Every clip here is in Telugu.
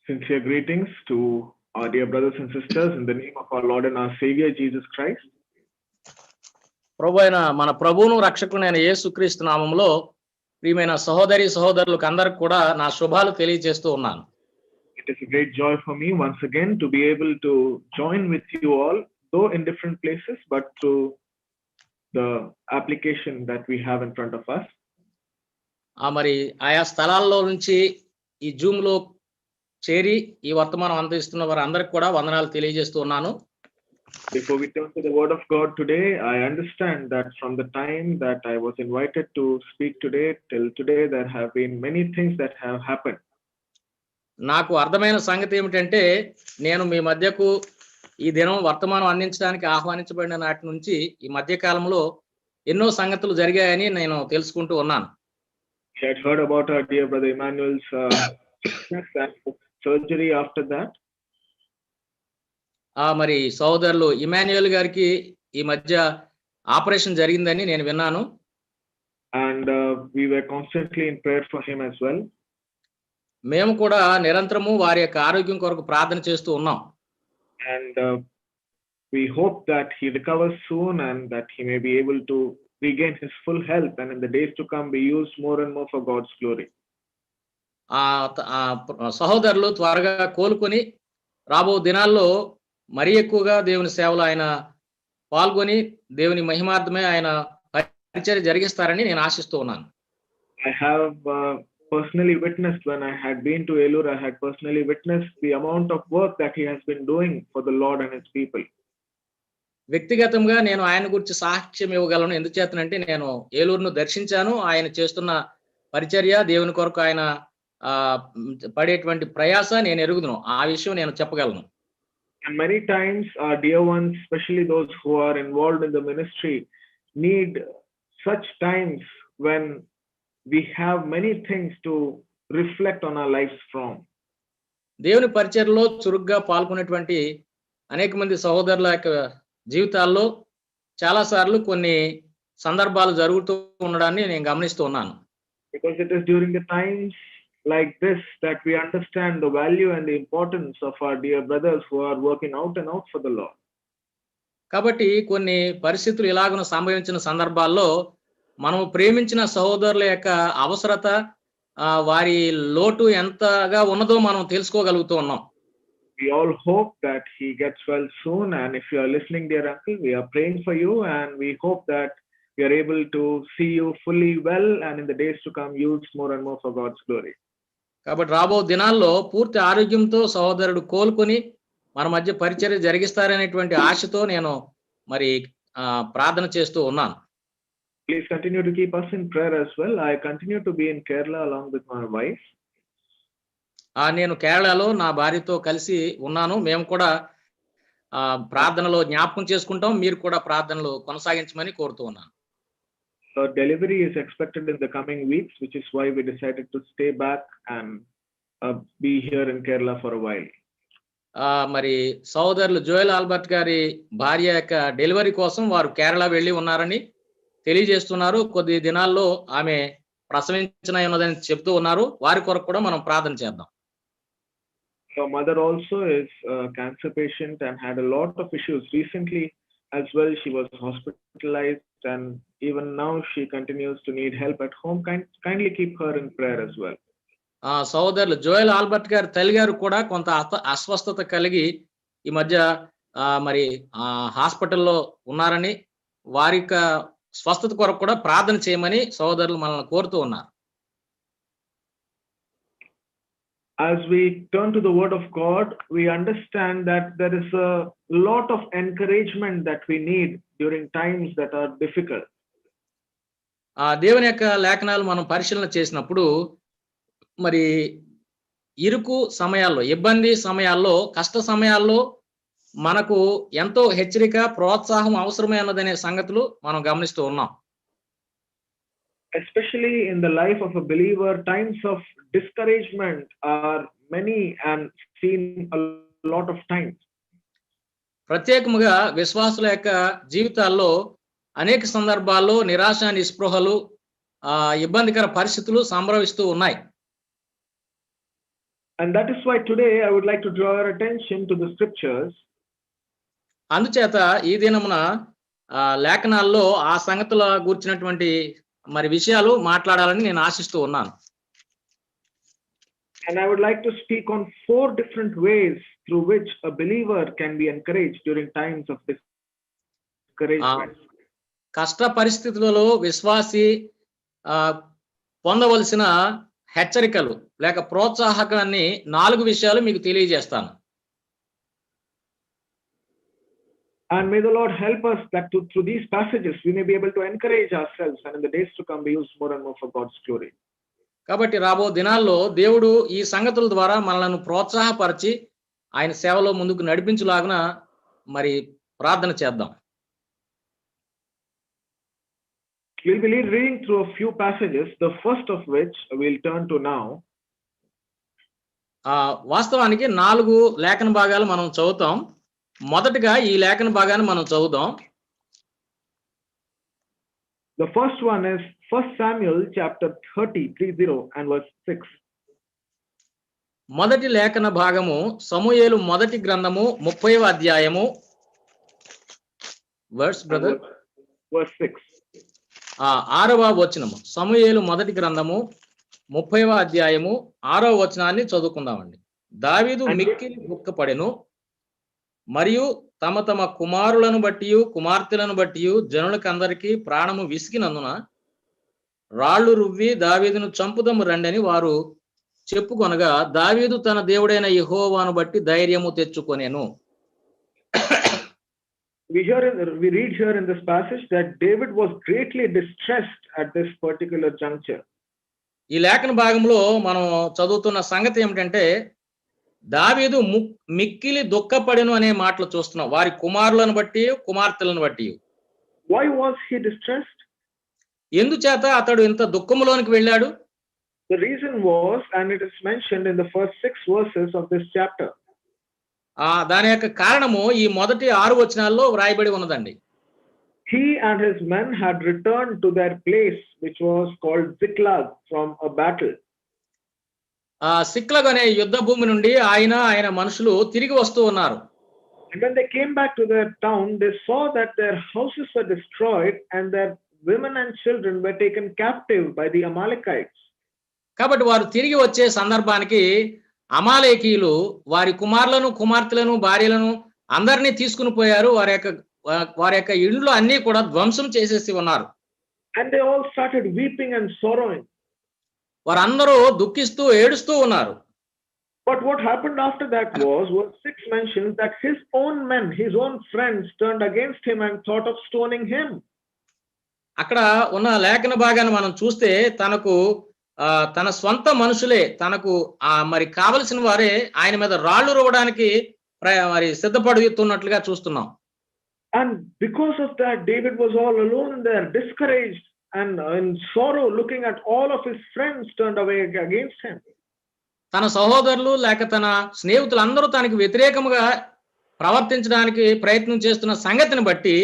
Sincere greetings to our dear brothers and sisters in the name of our Lord and our Savior Jesus Christ. ప్రభు అయిన మన ప్రభువును రక్షకుడైన యేసుక్రీస్తు నామములో ప్రియమైన సహోదరి సహోదరులకు అందరికి కూడా నా శుభాలు తెలియజేస్తూ ఉన్నాను. It is a great joy for me once again to be able to join with you all, though in different places, but through the application that we have in front of us. మరి ఆయా స్థలాల్లో నుంచి ఈ జూమ్ లో చేరి ఈ వర్తమానం అందిస్తున్న వారందరికి కూడా వందనాలు తెలియజేస్తూ ఉన్నాను. Before we turn to the word of God today, I understand that from the time that I was invited to speak today till today, there have been many things that have happened. నాకు అర్థమైన సంగతి ఏమిటంటే, నేను మీ మధ్యకు ఈ దినం వర్తమానం అందించడానికి ఆహ్వానించబడిన నాటి నుంచి ఈ మధ్య కాలంలో ఎన్నో సంగతులు జరిగాయని నేను తెలుసుకుంటూ ఉన్నాను. I had heard about our dear brother Emmanuel's surgery after that. మరి సోదరులు ఇమాన్యుయల్ గారికి ఈ మధ్య ఆపరేషన్ జరిగిందని నేను విన్నాను. And we were constantly in prayer for him as well. మేము కూడా నిరంతరము వారి యొక్క ఆరోగ్యం కొరకు ప్రార్థన చేస్తూ ఉన్నాం. And we hope that he recovers soon and that he may be able to regain his full health and in the days to come be used more and more for God's glory. సహోదరులు త్వరగా కోలుకొని రాబో దినాల్లో మరి ఎక్కువగా దేవుని సేవలో ఆయన పాల్గొని దేవుని మహిమార్థమే ఆయన పరిచర్య జరిగిస్తారని నేను ఆశిస్తూ ఉన్నాను. I have personally witnessed when I had been to Elur, I had personally witnessed the amount of work that he has been doing for the Lord and his people. వ్యక్తిగతంగా నేను ఆయన గురించి సాక్ష్యం ఇవ్వగలను. ఎందుచేతనంటే నేను ఏలూరును దర్శించాను. ఆయన చేస్తున్న పరిచర్య దేవుని కొరకు ఆయన పడేటువంటి ప్రయాస నేను ఎరుగుదును. ఆ విషయం నేను చెప్పగలను. And many times our dear ones, especially those who are involved in the ministry, need such times when we have many things to reflect on our lives from. దేవుని పరిచర్యలో చురుగ్గా పాల్గొనేటువంటి అనేక మంది సహోదరుల యొక్క జీవితాల్లో చాలా సార్లు కొన్ని సందర్భాలు జరుగుతూ ఉండడాన్ని నేను గమనిస్తూ ఉన్నాను. Because it is during the times like this that we understand the value and the importance of our dear brothers who are working out and out for the Lord. కాబట్టి కొన్ని పరిస్థితులు ఇలాగున సంభవించిన సందర్భాల్లో మనం ప్రేమించిన సహోదరుల యొక్క అవసరత వారి లోటు ఎంతగా ఉన్నదో మనం తెలుసుకోగలుగుతూ ఉన్నాం. We all hope that he gets well soon, and if you are listening, dear uncle, we are praying for you and we hope that we are able to see you fully well and in the days to come used more and more for God's glory. కాబట్టి రాబో దినాల్లో పూర్తి ఆరోగ్యంతో సహోదరుడు కోలుకొని మన మధ్య పరిచర్య జరిగిస్తారనేటువంటి ఆశతో నేను మరి ప్రార్థన చేస్తూ ఉన్నాను. Please continue to keep us in prayer as well. I continue to be in Kerala along with my wife. నేను కేరళలో నా భార్యతో కలిసి ఉన్నాను. మేము కూడా ప్రార్థనలో జ్ఞాపకం చేసుకుంటాం. మీరు కూడా ప్రార్థనలు కొనసాగించమని కోరుతూ ఉన్నాను. Her delivery is expected in the coming weeks, which is why we decided to stay back and be here in Kerala for a while. మరి సోదరులు జోయల్ ఆల్బర్ట్ గారి భార్య యొక్క డెలివరీ కోసం వారు కేరళ వెళ్ళి ఉన్నారని తెలియజేస్తున్నారు. కొద్ది దినాల్లో ఆమె ప్రసవించిన ఉన్నదని చెప్తూ ఉన్నారు. వారి కొరకు కూడా మనం ప్రార్థన చేద్దాం. Her mother also is a cancer patient and had a lot of issues recently as well. She was hospitalized and even now she continues to need help at home. Kindly keep her in prayer as well. సోదరులు జోయల్ ఆల్బర్ట్ గారి తల్లి గారు కూడా కొంత అస్వస్థత కలిగి ఈ మధ్య మరి హాస్పిటల్లో ఉన్నారని వారి యొక్క స్వస్థత కొరకు కూడా ప్రార్థన చేయమని సోదరులు మనల్ని కోరుతూ ఉన్నారు. As we turn to the word of God, we understand that there is a lot of encouragement that we need during times that are difficult. దేవుని యొక్క లేఖనాలు మనం పరిశీలన చేసినప్పుడు మరి ఇరుకు సమయాల్లో, ఇబ్బంది సమయాల్లో, కష్ట సమయాల్లో మనకు ఎంతో హెచ్చరిక, ప్రోత్సాహం అవసరమే అన్నదనే సంగతులు మనం గమనిస్తూ ఉన్నాం. Especially in the life of a believer, times of discouragement are many and seen a lot of times. ప్రత్యేకముగా విశ్వాసుల యొక్క జీవితాల్లో అనేక సందర్భాల్లో నిరాశ, నిస్పృహలు, ఇబ్బందికర పరిస్థితులు సంభవిస్తూ ఉన్నాయి. And that is why today I would like to draw your attention to the scriptures. అందుచేత ఈ దినమున లేఖనాల్లో ఆ సంగతుల గురించినటువంటి మరి విషయాలు మాట్లాడాలని నేను ఆశిస్తూ ఉన్నాను. And I would like to speak on 4 different ways through which a believer can be encouraged during times of discouragement. కష్ట పరిస్థితులలో విశ్వాసి పొందవలసిన హెచ్చరికలు లేక ప్రోత్సాహకాన్ని 4 విషయాలు మీకు తెలియజేస్తాను. And may the Lord help us that through these passages we may be able to encourage ourselves, and in the days to come be used more and more for God's glory. కాబట్టి రాబో దినాల్లో దేవుడు ఈ సంగతుల ద్వారా మనలను ప్రోత్సాహపరిచి ఆయన సేవలో ముందుకు నడిపించులాగున మరి ప్రార్థన చేద్దాం. We'll be reading through a few passages, the first of which we'll turn to now. వాస్తవానికి 4 లేఖన భాగాలు మనం చదువుతాం. మొదటగా ఈ లేఖన భాగాన్ని మనం చదువుదాం. The first one is 1 Samuel chapter 30 and verse 6. మొదటి లేఖన భాగము సమూయేలు మొదటి గ్రంథము 30వ అధ్యాయము verse 6. 6వ వచనము. సమూయేలు మొదటి గ్రంథము 30వ అధ్యాయము 6వ వచనాన్ని చదువుకుందామండి. దావీదు మిక్కిలి దుఃఖపడెను, మరియు తమ తమ కుమారులను బట్టి కుమార్తెలను బట్టి జనులకందరికీ ప్రాణము విసిగినందున రాళ్లు రువ్వి దావీదును చంపుదము రండని వారు చెప్పుకొనగా దావీదు తన దేవుడైన యెహోవాను బట్టి ధైర్యము తెచ్చుకొనెను. We read here in this passage that David was greatly distressed at this particular juncture. ఈ లేఖన భాగంలో మనం చదువుతున్న సంగతి ఏమిటంటే దావీదు మిక్కిలి దుఃఖపడెను అనే మాటలు చూస్తున్నాం. వారి కుమారులను బట్టి కుమార్తెలను బట్టి. Why was he distressed? ఎందుచేత అతడు ఇంత దుఃఖములోనికి వెళ్ళాడు? The reason was, and it is mentioned in the first 6 verses of this chapter. దాని యొక్క కారణము ఈ మొదటి 6 వచనాల్లో వ్రాయబడి ఉన్నదండి. He and his men had returned to their place, which was called Ziklag, from a battle. సిక్లగ్ అనే యుద్ధ భూమి నుండి ఆయన మనుషులు తిరిగి వస్తూ ఉన్నారు. And when they came back to their town, they saw that their houses were destroyed and their women and children were taken captive by the Amalekites. కాబట్టి వారు తిరిగి వచ్చే సందర్భానికి అమాలేకీయులు వారి కుమారులను కుమార్తెలను భార్యలను అందరినీ తీసుకుని పోయారు. వారి యొక్క ఇండ్లు అన్ని కూడా ధ్వంసం చేసేసి ఉన్నారు. And they all started weeping and sorrowing. వారందరూ దుఃఖిస్తూ ఏడుస్తూ ఉన్నారు. But what happened after that was, verse 6 mentions that his own men, his own friends turned against him and thought of stoning him. అక్కడ ఉన్న లేఖన భాగాన్ని మనం చూస్తే తన స్వంత మనుషులే తనకు మరి కావలసిన వారే ఆయన మీద రాళ్లు రువ్వడానికి మరి సిద్ధపడుతున్నట్లుగా చూస్తున్నాం. And because of that, David was all alone there, discouraged and in sorrow, looking at all of his friends turned away against him. తన సహోదరులు లేక తన స్నేహితులందరూ తనకి వ్యతిరేకముగా ప్రవర్తించడానికి ప్రయత్నం చేస్తున్న సంగతిని బట్టి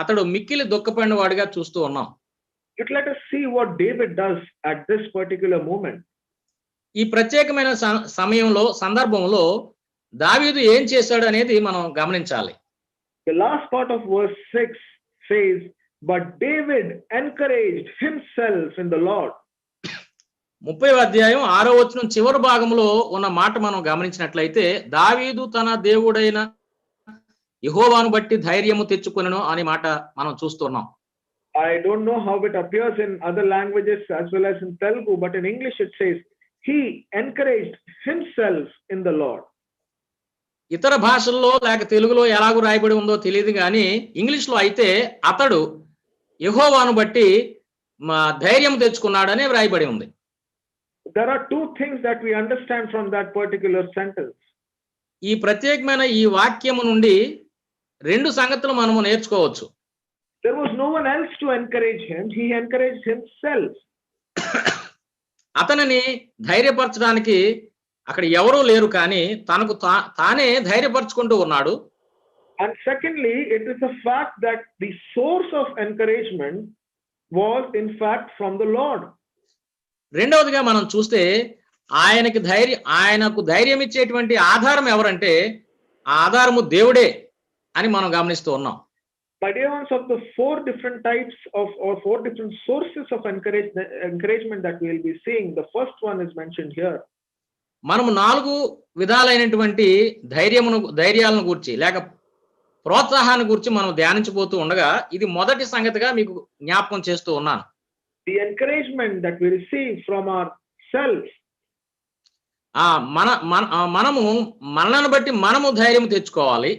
అతడు మిక్కిలి దుఃఖపడిన వాడిగా చూస్తూ ఉన్నాం. Let us see what David does at this particular moment. ఈ ప్రత్యేకమైన సందర్భంలో దావీదు ఏం చేశాడు అనేది మనం గమనించాలి. The last part of verse 6 says, but David encouraged himself in the Lord. 30వ అధ్యాయం 6వ వచనం చివరి భాగంలో ఉన్న మాట మనం గమనించినట్లయితే దావీదు తన దేవుడైన యెహోవాను బట్టి ధైర్యము తెచ్చుకొనెను అనే మాట మనం చూస్తున్నాం. I don't know how it appears in other languages as well as in Telugu, but in English it says he encouraged himself in the Lord. ఇతర భాషల్లో లేక తెలుగులో ఎలాగూ రాయబడి ఉందో తెలియదు కానీ ఇంగ్లీష్లో అయితే అతడు యెహోవాను బట్టి ధైర్యం తెచ్చుకున్నాడనే వ్రాయబడి ఉంది. There are 2 things that we understand from that particular sentence. ఈ ప్రత్యేకమైన ఈ వాక్యము నుండి 2 సంగతులు మనము నేర్చుకోవచ్చు. There was no one else to encourage him. He encouraged himself. అతనిని ధైర్యపరచడానికి అక్కడ ఎవరూ లేరు కానీ తనకు తానే ధైర్యపరచుకుంటూ ఉన్నాడు. And secondly, it is the fact that the source of encouragement was in fact from the Lord. రెండవదిగా మనం చూస్తే ఆయనకు ధైర్యం ఇచ్చేటువంటి ఆధారం ఎవరంటే ఆ ఆధారము దేవుడే అని మనం గమనిస్తూ ఉన్నాం. My dear ones, of the four different types of or four different sources of encouragement that we will be seeing, the first one is mentioned here. మనము 4 విధాలైనటువంటి ధైర్యాలను గూర్చి లేక ప్రోత్సాహాన్ని గురించి మనం ధ్యానించబోతూ ఉండగా ఇది మొదటి సంగతిగా మీకు జ్ఞాపకం చేస్తూ ఉన్నాను. The encouragement that we receive from ourselves. మనము మనలను బట్టి మనము ధైర్యం తెచ్చుకోవాలి.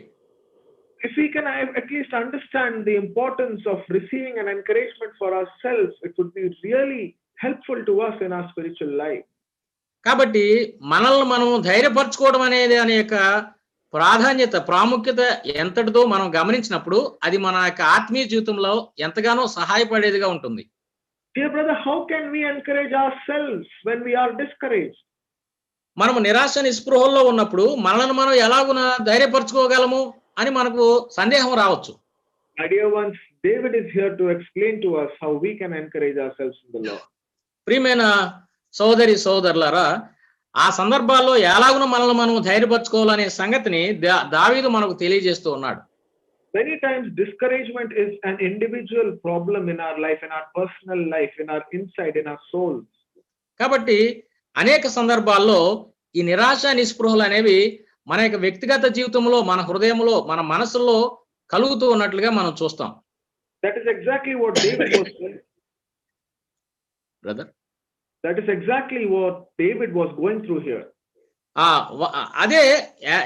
If we can at least understand the importance of receiving an encouragement for ourselves, it would be really helpful to us in our spiritual life. కాబట్టి మనల్ని మనం ధైర్యపరచుకోవడం అనేది అనేక ప్రాముఖ్యత ఎంతటిదో మనం గమనించినప్పుడు అది మన యొక్క ఆత్మీయ జీవితంలో ఎంతగానో సహాయపడేదిగా ఉంటుంది. Dear brother, how can we encourage ourselves when we are discouraged? మనము నిరాశ నిస్పృహల్లో ఉన్నప్పుడు మనల్ని మనం ఎలాగున ధైర్యపరచుకోగలము అని మనకు సందేహం రావచ్చు. My dear ones, David is here to explain to us how we can encourage ourselves in the Lord. ప్రియమైన సోదరులారా, ఆ సందర్భాల్లో ఎలాగున మనల్ని మనం ధైర్యపరచుకోవాలనే సంగతిని దావీదు మనకు తెలియజేస్తూ ఉన్నాడు. Many times discouragement is an individual problem in our life, in our personal life, in our inside, in our souls. కాబట్టి అనేక సందర్భాల్లో ఈ నిరాశ నిస్పృహలు అనేవి మన యొక్క వ్యక్తిగత జీవితంలో, మన హృదయంలో, మన మనసులో కలుగుతూ ఉన్నట్లుగా మనం చూస్తాం. That is exactly what David was saying. Brother, that is exactly what David was going through here. అదే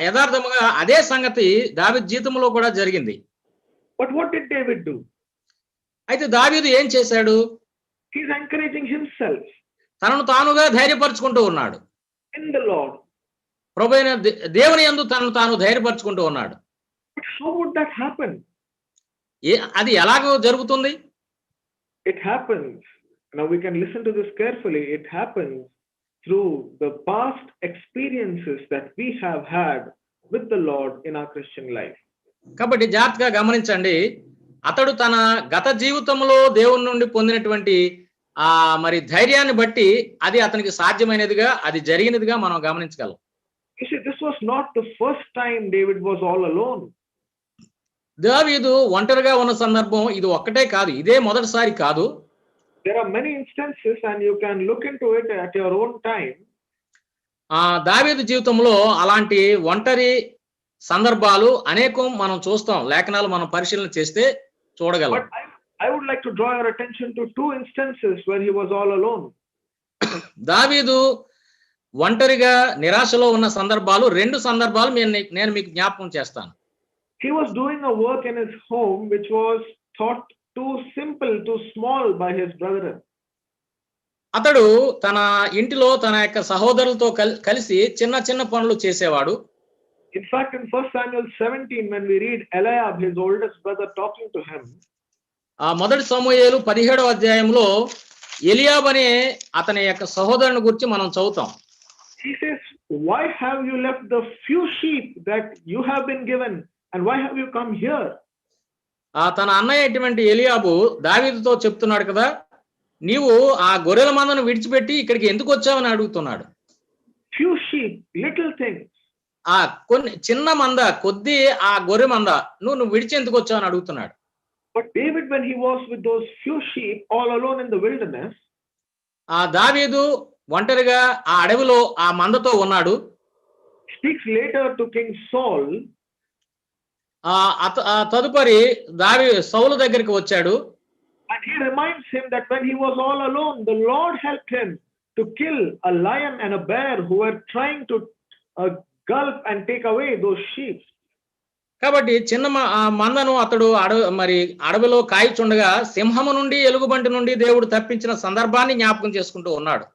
యథార్థముగా అదే సంగతి దావీదు జీవితంలో కూడా జరిగింది. But what did David do? అయితే దావీదు ఏం చేశాడు? He is encouraging himself. తనను తానుగా ధైర్యపరచుకుంటూ ఉన్నాడు. In the Lord. ప్రభువైన దేవుని యందు తనను తాను ధైర్యపరచుకుంటూ ఉన్నాడు. But how would that happen? అది ఎలాగో జరుగుతుంది? It happens. Now we can listen to this carefully. It happens through the past experiences that we have had with the Lord in our Christian life. కాబట్టి జాగ్రత్తగా గమనించండి. అతడు తన గత జీవితంలో దేవుని నుండి పొందినటువంటి మరి ధైర్యాన్ని బట్టి అది అతనికి సాధ్యమైనదిగా, అది జరిగినదిగా మనం గమనించగలం. You see, this was not the first time David was all alone. దావీదు ఒంటరిగా ఉన్న సందర్భం ఇది ఒక్కటే కాదు, ఇదే మొదటిసారి కాదు. There are many instances and you can look into it at your own time. దావీదు జీవితంలో అలాంటి ఒంటరి సందర్భాలు అనేకం మనం చూస్తాం. లేఖనాలు మనం పరిశీలన చేస్తే చూడగలం. But I would like to draw your attention to two instances where he was all alone. దావీదు ఒంటరిగా నిరాశలో ఉన్న సందర్భాలు, 2 సందర్భాలు నేను మీకు జ్ఞాపకం చేస్తాను. He was doing a work in his home which was thought too simple, too small by his brethren. అతడు తన ఇంటిలో తన యొక్క సహోదరులతో కలిసి చిన్న చిన్న పనులు చేసేవాడు. In fact, in 1 Samuel 17, when we read Eliab, his oldest brother, talking to him, మొదటి సమూయేలు 17వ అధ్యాయంలో ఎలియాబ్ అనే అతని యొక్క సహోదరుని గురించి మనం చదువుతాం. He says, why have you left the few sheep that you have been given and why have you come here? తన అన్నయ్య ఎటువంటి ఎలియాబు దావీదుతో చెప్తున్నాడు కదా, నీవు ఆ గొర్రెల మందను విడిచిపెట్టి ఇక్కడికి ఎందుకు వచ్చావని అడుగుతున్నాడు. Few sheep, little things. కొన్ని చిన్న మంద, కొద్ది ఆ గొర్రె మంద నువ్వు విడిచి ఎందుకు వచ్చావని అడుగుతున్నాడు. But David, when he was with those few sheep all alone in the wilderness, దావీదు ఒంటరిగా ఆ అడవిలో ఆ మందతో ఉన్నాడు. speaks later to King Saul. తదుపరి సౌలు దగ్గరికి వచ్చాడు. And he reminds him that when he was all alone, the Lord helped him to kill a lion and a bear who were trying to gulp and take away those sheep. కాబట్టి చిన్న మందను అతడు అడవిలో కాయచుండగా సింహము నుండి, ఎలుగుబంటి నుండి దేవుడు తప్పించిన సందర్భాన్ని జ్ఞాపకం చేసుకుంటూ ఉన్నాడు.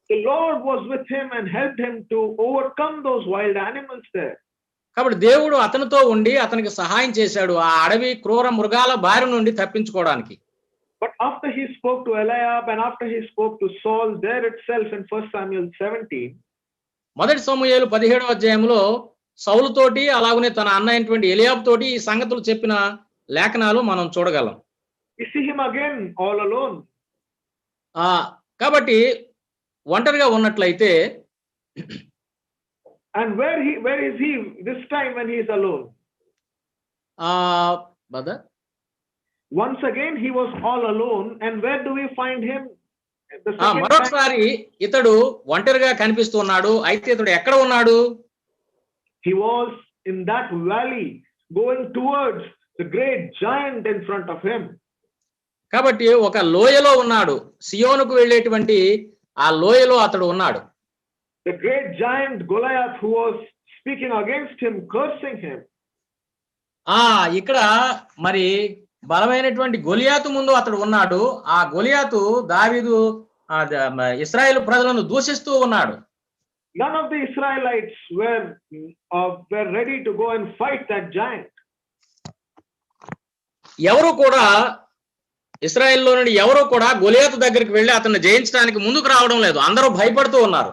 The Lord was with him and helped him to overcome those wild animals there. కాబట్టి దేవుడు అతనితో ఉండి అతనికి సహాయం చేశాడు ఆ అడవి క్రూర మృగాల బారి నుండి తప్పించుకోవడానికి. But after he spoke to Eliab and after he spoke to Saul there itself in 1 Samuel 17, మొదటి సమూయేలు 17వ అధ్యాయంలో సౌలు తోటి అలాగనే తన అన్న అయినటువంటి ఎలియాబ్ తోటి ఈ సంగతులు చెప్పిన లేఖనాలు మనం చూడగలం. we see him again all alone. కాబట్టి ఒంటరిగా ఉన్నట్లయితే And where is he this time when he is alone? Brother Once again he was all alone, and where do we find him? The second time మరొకసారి ఇతడు ఒంటరిగా కనిపిస్తున్నాడు. అయితే ఇతడు ఎక్కడ ఉన్నాడు? he was in that valley going towards the great giant in front of him. కాబట్టి ఒక లోయలో ఉన్నాడు. సియోనుకు వెళ్ళేటువంటి ఆ లోయలో అతడు ఉన్నాడు. The great giant Goliath, who was speaking against him, cursing him. ఇక్కడ మరి బలమైనటువంటి గొలియాతు ముందు అతడు ఉన్నాడు. ఆ గొలియాతు దావీదు ఇశ్రాయేలు ప్రజలను దూషిస్తూ ఉన్నాడు. None of the Israelites were ready to go and fight that giant. ఎవరు కూడా ఇశ్రాయేల్లో నుండి ఎవరు కూడా గొలియాతు దగ్గరికి వెళ్ళి అతన్ని జయించడానికి ముందుకు రావడం లేదు. అందరూ భయపడుతూ ఉన్నారు.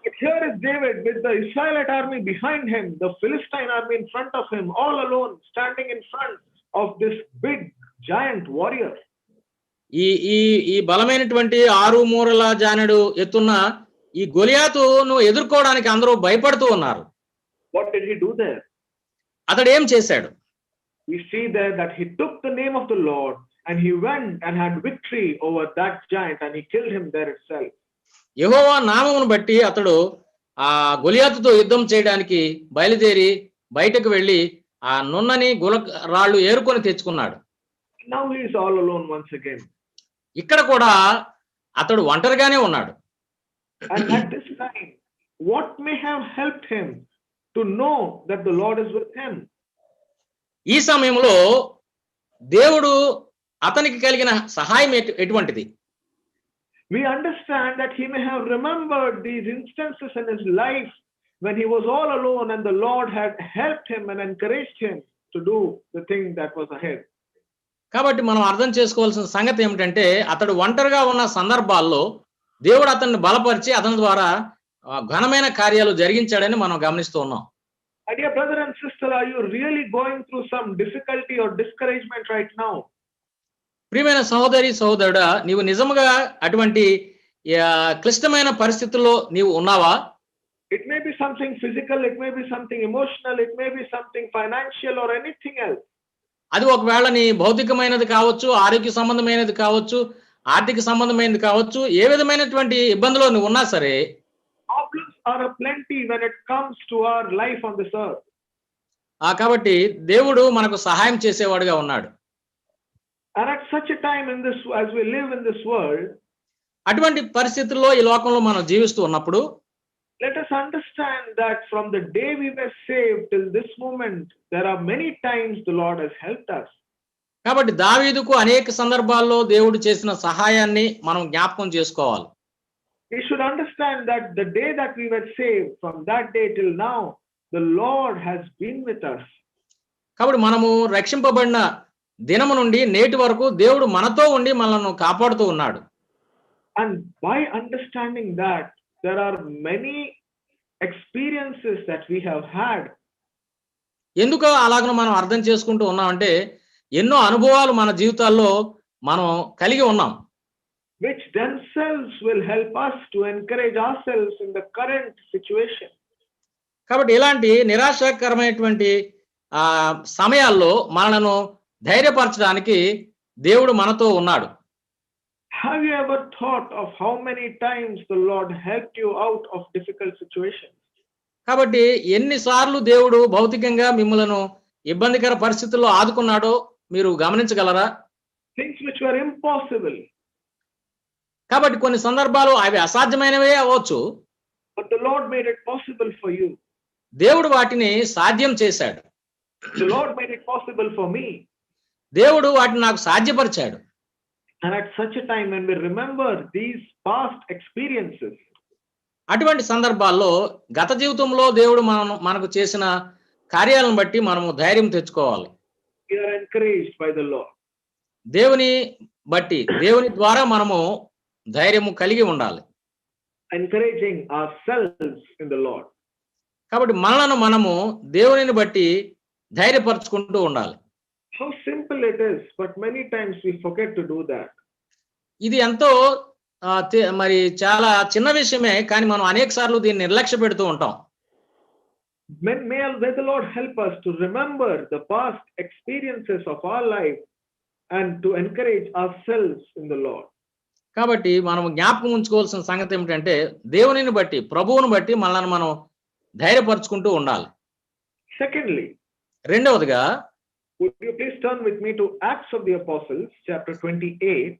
But here is David with the Israelite army behind him, the Philistine army in front of him, all alone, standing in front of this big giant warrior. ఈ బలమైనటువంటి 6 మూరల జానెడు ఎత్తున్న ఈ గొలియాతును ఎదుర్కోవడానికి అందరూ భయపడుతూ ఉన్నారు. What did he do there? అతడు ఏం చేశాడు? We see there that he took the name of the Lord and he went and had victory over that giant and he killed him there itself. యెహోవా నామమును బట్టి అతడు ఆ గొలియాతుతో యుద్ధం చేయడానికి బయలుదేరి బయటకు వెళ్ళి ఆ నున్నని రాళ్ళు ఏరుకొని తెచ్చుకున్నాడు. Now he is all alone once again. ఇక్కడ కూడా అతడు ఒంటరిగానే ఉన్నాడు. And at this time, what may have helped him to know that the Lord is with him? ఈ సమయంలో దేవుడు అతనికి కలిగిన సహాయం ఎటువంటిది? We understand that he may have remembered these instances in his life when he was all alone and the Lord had helped him and encouraged him to do the thing that was ahead. కాబట్టి మనం అర్థం చేసుకోవాల్సిన సంగతి ఏమిటంటే అతడు ఒంటరిగా ఉన్న సందర్భాల్లో దేవుడు అతన్ని బలపరిచి అతని ద్వారా ఘనమైన కార్యాలు జరిగించాడని మనం గమనిస్తూ ఉన్నాం. My dear brother and sister, are you really going through some difficulty or discouragement right now? ప్రియమైన సహోదరి సహోదరుడా, నీవు నిజముగా అటువంటి క్లిష్టమైన పరిస్థితుల్లో నీవు ఉన్నావా? It may be something physical, it may be something emotional, it may be something financial or anything else. అది ఒకవేళ నీ భౌతికమైనది కావచ్చు, ఆరోగ్య సంబంధమైనది కావచ్చు, ఆర్థిక సంబంధమైనది కావచ్చు, ఏ విధమైనటువంటి ఇబ్బందులో నువ్వు ఉన్నా సరే Problems are aplenty when it comes to our life on this earth. కాబట్టి దేవుడు మనకు సహాయం చేసేవాడుగా ఉన్నాడు. And at such a time in this, as we live in this world, అటువంటి పరిస్థితుల్లో ఈ లోకంలో మనం జీవిస్తూ ఉన్నప్పుడు let us understand that from the day we were saved till this moment, there are many times the Lord has helped us. కాబట్టి దావీదుకు అనేక సందర్భాల్లో దేవుడు చేసిన సహాయాన్ని మనం జ్ఞాపకం చేసుకోవాలి. We should understand that the day that we were saved, from that day till now, the Lord has been with us. కాబట్టి మనము రక్షింపబడిన దినము నుండి నేటి వరకు దేవుడు మనతో ఉండి మనల్ని కాపాడుతూ ఉన్నాడు. And by understanding that, there are many experiences that we have had. ఎందుకు అలాగను మనం అర్థం చేసుకుంటూ ఉన్నామంటే ఎన్నో అనుభవాలు మన జీవితాల్లో మనం కలిగి ఉన్నాం. Which themselves will help us to encourage ourselves in the current situation. కాబట్టి ఇలాంటి నిరాశకరమైనటువంటి సమయాల్లో మనలను ధైర్యపరచడానికి దేవుడు మనతో ఉన్నాడు. Have you ever thought of how many times the Lord helped you out of difficult situations? కాబట్టి ఎన్నిసార్లు దేవుడు భౌతికంగా మిమ్మలను ఇబ్బందికర పరిస్థితుల్లో ఆదుకున్నాడో మీరు గమనించగలరా? Things which were impossible. కాబట్టి కొన్ని సందర్భాలు అవి అసాధ్యమైనవే అవ్వచ్చు. But the Lord made it possible for you. దేవుడు వాటిని సాధ్యం చేశాడు. The Lord made it possible for me. దేవుడు వాటిని నాకు సాధ్యపరిచాడు. And at such a time when we remember these past experiences, అటువంటి సందర్భాల్లో గత జీవితంలో దేవుడు మనకు చేసిన కార్యాలను బట్టి మనము ధైర్యం తెచ్చుకోవాలి. we are encouraged by the Lord. దేవుని బట్టి దేవుని ద్వారా మనము ధైర్యము కలిగి ఉండాలి. Encouraging ourselves in the Lord. కాబట్టి మనలను మనము దేవునిని బట్టి ధైర్యపరచుకుంటూ ఉండాలి. How simple it is, but many times we forget to do that. ఇది ఎంతో మరి చాలా చిన్న విషయమే, కానీ మనం అనేక సార్లు దీన్ని నిర్లక్ష్య పెడుతూ ఉంటాం. May the Lord help us to remember the past experiences of our life and to encourage ourselves in the Lord. కాబట్టి మనం జ్ఞాపకం ఉంచుకోవాల్సిన సంగతి ఏమిటంటే, దేవునిని బట్టి, ప్రభువుని బట్టి మనల్ని మనం ధైర్యపరుచుకుంటూ ఉండాలి. Secondly, రెండవదిగా, would you please turn with me to Acts of the Apostles, chapter 28,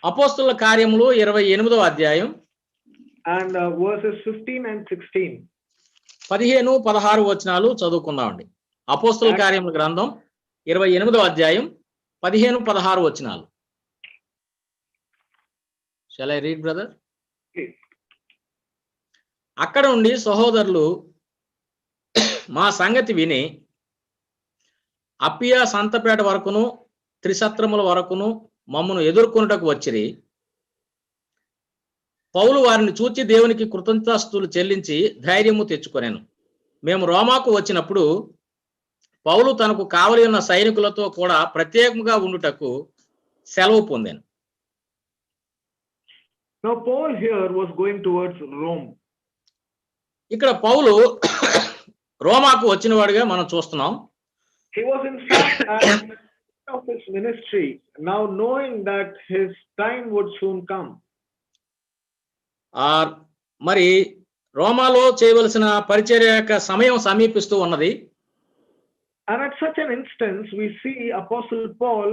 అపోస్తలుల కార్యములు 28వ అధ్యాయం and verses 15 and 16. 15, 16 వచనాలు చదువుకుందామండి. అపోస్తలుల కార్యముల గ్రంథం 28వ అధ్యాయం 15, 16 వచనాలు. Shall I read, brother? Please. అక్కడ నుండి సహోదరులు మా సంగతి విని అప్పియా సంతపేట వరకును త్రిసత్రముల వరకును మమ్మను ఎదుర్కొనుటకు వచ్చిరి. పౌలు వారిని చూచి దేవునికి కృతజ్ఞతాస్తుతులు చెల్లించి ధైర్యము తెచ్చుకొనెను. మేము రోమాకు వచ్చినప్పుడు పౌలు తనకు కావలి ఉన్న సైనికులతో కూడా ప్రత్యేకంగా ఉండుటకు సెలవు పొందాను. Now Paul here was going towards Rome. ఇక్కడ పౌలు రోమాకు వచ్చిన వాడిగా మనం చూస్తున్నాం. He was in fact at the end of his ministry, now knowing that his time would soon come. మరి రోమాలో చేయవలసిన పరిచర్య యొక్క సమయం సమీపిస్తూ ఉన్నది. And at such an instance, we see Apostle Paul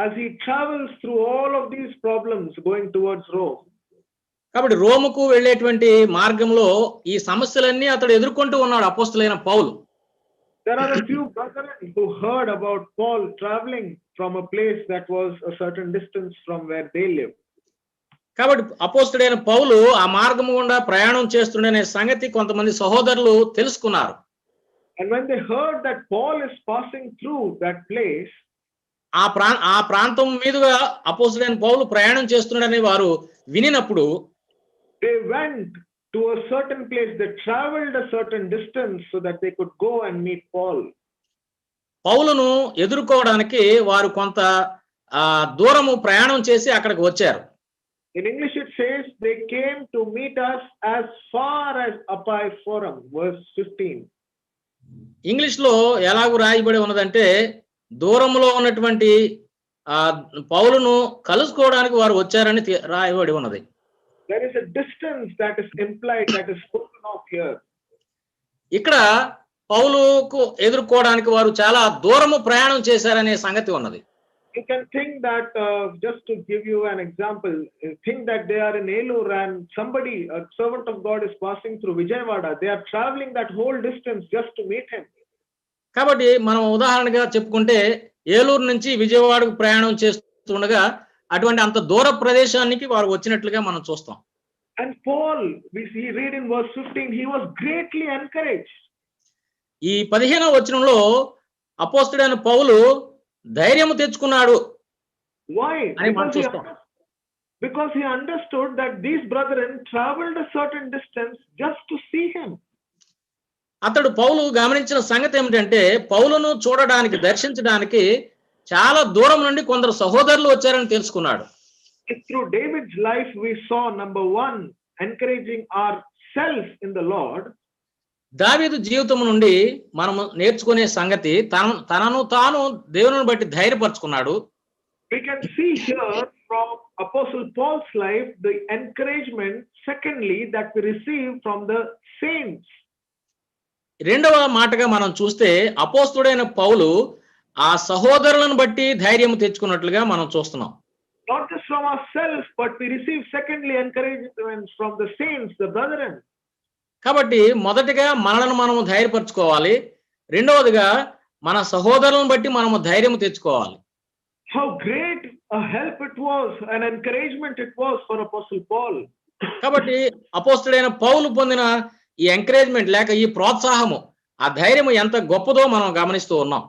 as he travels through all of these problems going towards Rome. కాబట్టి రోముకు వెళ్ళేటువంటి మార్గంలో ఈ సమస్యలన్నీ అతడు ఎదుర్కొంటూ ఉన్నాడు అపోస్తలుడైన పౌలు. There are a few brethren who heard about Paul traveling from a place that was a certain distance from where they lived. కాబట్టి అపోస్తలుడైన పౌలు ఆ మార్గము గుండా ప్రయాణం చేస్తుండనే సంగతి కొంతమంది సహోదరులు తెలుసుకున్నారు. And when they heard that Paul is passing through that place, ఆ ప్రాంతం మీదుగా అపోస్తలుడైన పౌలు ప్రయాణం చేస్తున్నాడని వారు వినినప్పుడు they went to a certain place. They traveled a certain distance so that they could go and meet Paul. పౌలును ఎదుర్కోవడానికి వారు కొంత దూరము ప్రయాణం చేసి అక్కడికి వచ్చారు. In English it says they came to meet us as far as Appian Forum, verse 15. English లో ఎలాగూ రాయబడి ఉన్నదంటే, దూరంలో ఉన్నటువంటి పౌలును కలుసుకోవడానికి వారు వచ్చారని రాయబడి ఉన్నది. There is a distance that is implied, that is spoken of here. ఇక్కడ పౌలుకు ఎదుర్కోవడానికి వారు చాలా దూరము ప్రయాణం చేశారనే సంగతి ఉన్నది. You can think that, just to give you an example, think that they are in Elur and somebody, a servant of God, is passing through Vijayawada. They are traveling that whole distance just to meet him. కాబట్టి మనం ఉదాహరణగా చెప్పుకుంటే, ఏలూరు నుంచి విజయవాడకు ప్రయాణం చేస్తుండగా అటువంటి అంత దూర ప్రదేశానికి వారు వచ్చినట్లుగా మనం చూస్తాం. And Paul, we read in verse 15, he was greatly encouraged. ఈ 15వ వచనంలో అపోస్తలుడైన పౌలు ధైర్యము తెచ్చుకున్నాడు. Why? అని మనం చూస్తాం. Because he understood that these brethren traveled a certain distance just to see him. అతడు పౌలు గమనించిన సంగతి ఏమిటంటే, పౌలును చూడడానికి, దర్శించడానికి చాలా దూరం నుండి కొందరు సహోదరులు వచ్చారని తెలుసుకున్నాడు. Through David's life we saw, number one, encouraging ourselves in the Lord. దావీదు జీవితం నుండి మనము నేర్చుకునే సంగతి, తనను తాను దేవుని బట్టి ధైర్యపరచుకున్నాడు. We can see here from Apostle Paul's life the encouragement, secondly, that we receive from the saints. రెండవ మాటగా మనం చూస్తే, అపోస్తలుడైన పౌలు ఆ సహోదరులను బట్టి ధైర్యం తెచ్చుకున్నట్లుగా మనం చూస్తున్నాం. Not just from ourselves, but we receive secondly encouragement from the saints, the brethren. కాబట్టి మొదటిగా మనలను మనము ధైర్యపరచుకోవాలి, రెండవదిగా మన సహోదరులను బట్టి మనము ధైర్యం తెచ్చుకోవాలి. How great a help it was, an encouragement it was for Apostle Paul. కాబట్టి అపోస్తలుడైన పౌలు పొందిన ఈ ఎంకరేజ్మెంట్ లేక ఈ ప్రోత్సాహము, ఆ ధైర్యము ఎంత గొప్పదో మనం గమనిస్తూ ఉన్నాం.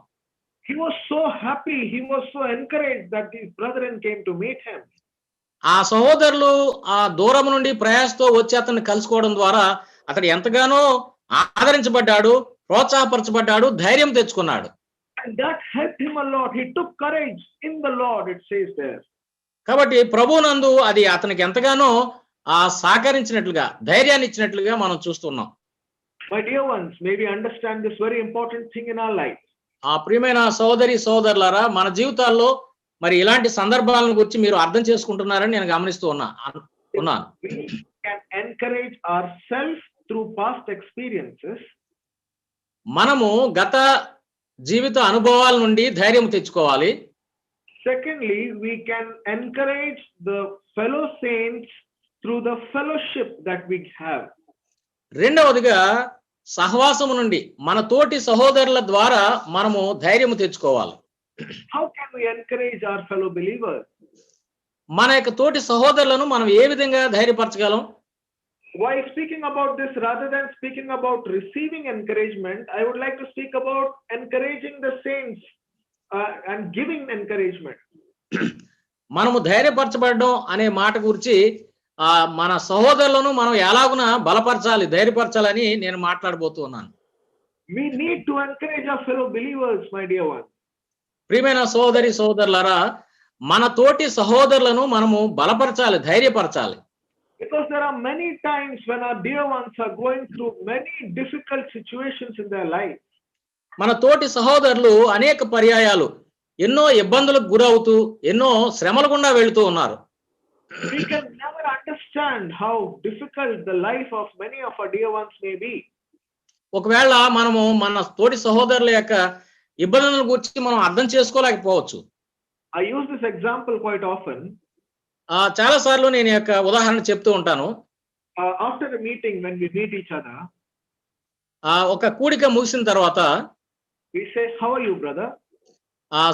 He was so happy, he was so encouraged that these brethren came to meet him. ఆ సహోదరులు ఆ దూరం నుండి ప్రయాసతో వచ్చి అతన్ని కలుసుకోవడం ద్వారా అతడు ఎంతగానో ఆదరించబడ్డాడు, ప్రోత్సాహపరచబడ్డాడు, ధైర్యం తెచ్చుకున్నాడు. And that helped him a lot. He took courage in the Lord, it says there. కాబట్టి ప్రభువునందు అది అతనికి ఎంతగానో సహకరించినట్లుగా, ధైర్యాన్ని ఇచ్చినట్లుగా మనం చూస్తున్నాం. My dear ones, may we understand this very important thing in our life. ప్రియమైన సోదరి సోదరులారా, మన జీవితాల్లో మరి ఇలాంటి సందర్భాలను గురించి మీరు అర్థం చేసుకుంటున్నారని నేను గమనిస్తూ ఉన్నాను. We can encourage ourselves through past experiences. మనము గత జీవిత అనుభవాల నుండి ధైర్యం తెచ్చుకోవాలి. Secondly, we can encourage the fellow saints through the fellowship that we have. రెండవదిగా సహవాసము నుండి మన తోటి సహోదరుల ద్వారా మనము ధైర్యం తెచ్చుకోవాలి. How can we encourage our fellow believers? మన యొక్క తోటి సహోదరులను మనం ఏ విధంగా ధైర్యపరచగలం? While speaking about this, rather than speaking about receiving encouragement, I would like to speak about encouraging the saints and giving encouragement. మనము ధైర్యపరచబడడం అనే మాట గురించి మన సహోదరులను మనం ఎలాగున బలపరచాలి, ధైర్యపరచాలని నేను మాట్లాడబోతున్నాను. We need to encourage our fellow believers, my dear ones. ప్రియమైన సోదరి సోదరులారా, మన తోటి సహోదరులను మనము బలపరచాలి, ధైర్యపరచాలి. Because there are many times when our dear ones are going through many difficult situations in their life. మన తోటి సహోదరులు అనేక పర్యాయాలు ఎన్నో ఇబ్బందులకు గురవుతూ ఎన్నో శ్రమల గుండా వెళుతూ ఉన్నారు. We can never understand how difficult the life of many of our dear ones may be. ఒకవేళ మనము మన తోటి సహోదరుల యొక్క ఇబ్బందుల గురించి మనం అర్థం చేసుకోలేకపోవచ్చు. I use this example quite often. చాలా సార్లు నేను ఈ యొక్క ఉదాహరణ చెప్తూ ఉంటాను. After a meeting, when we meet each other, ఒక కూడిక ముగిసిన తర్వాత we say, how are you, brother?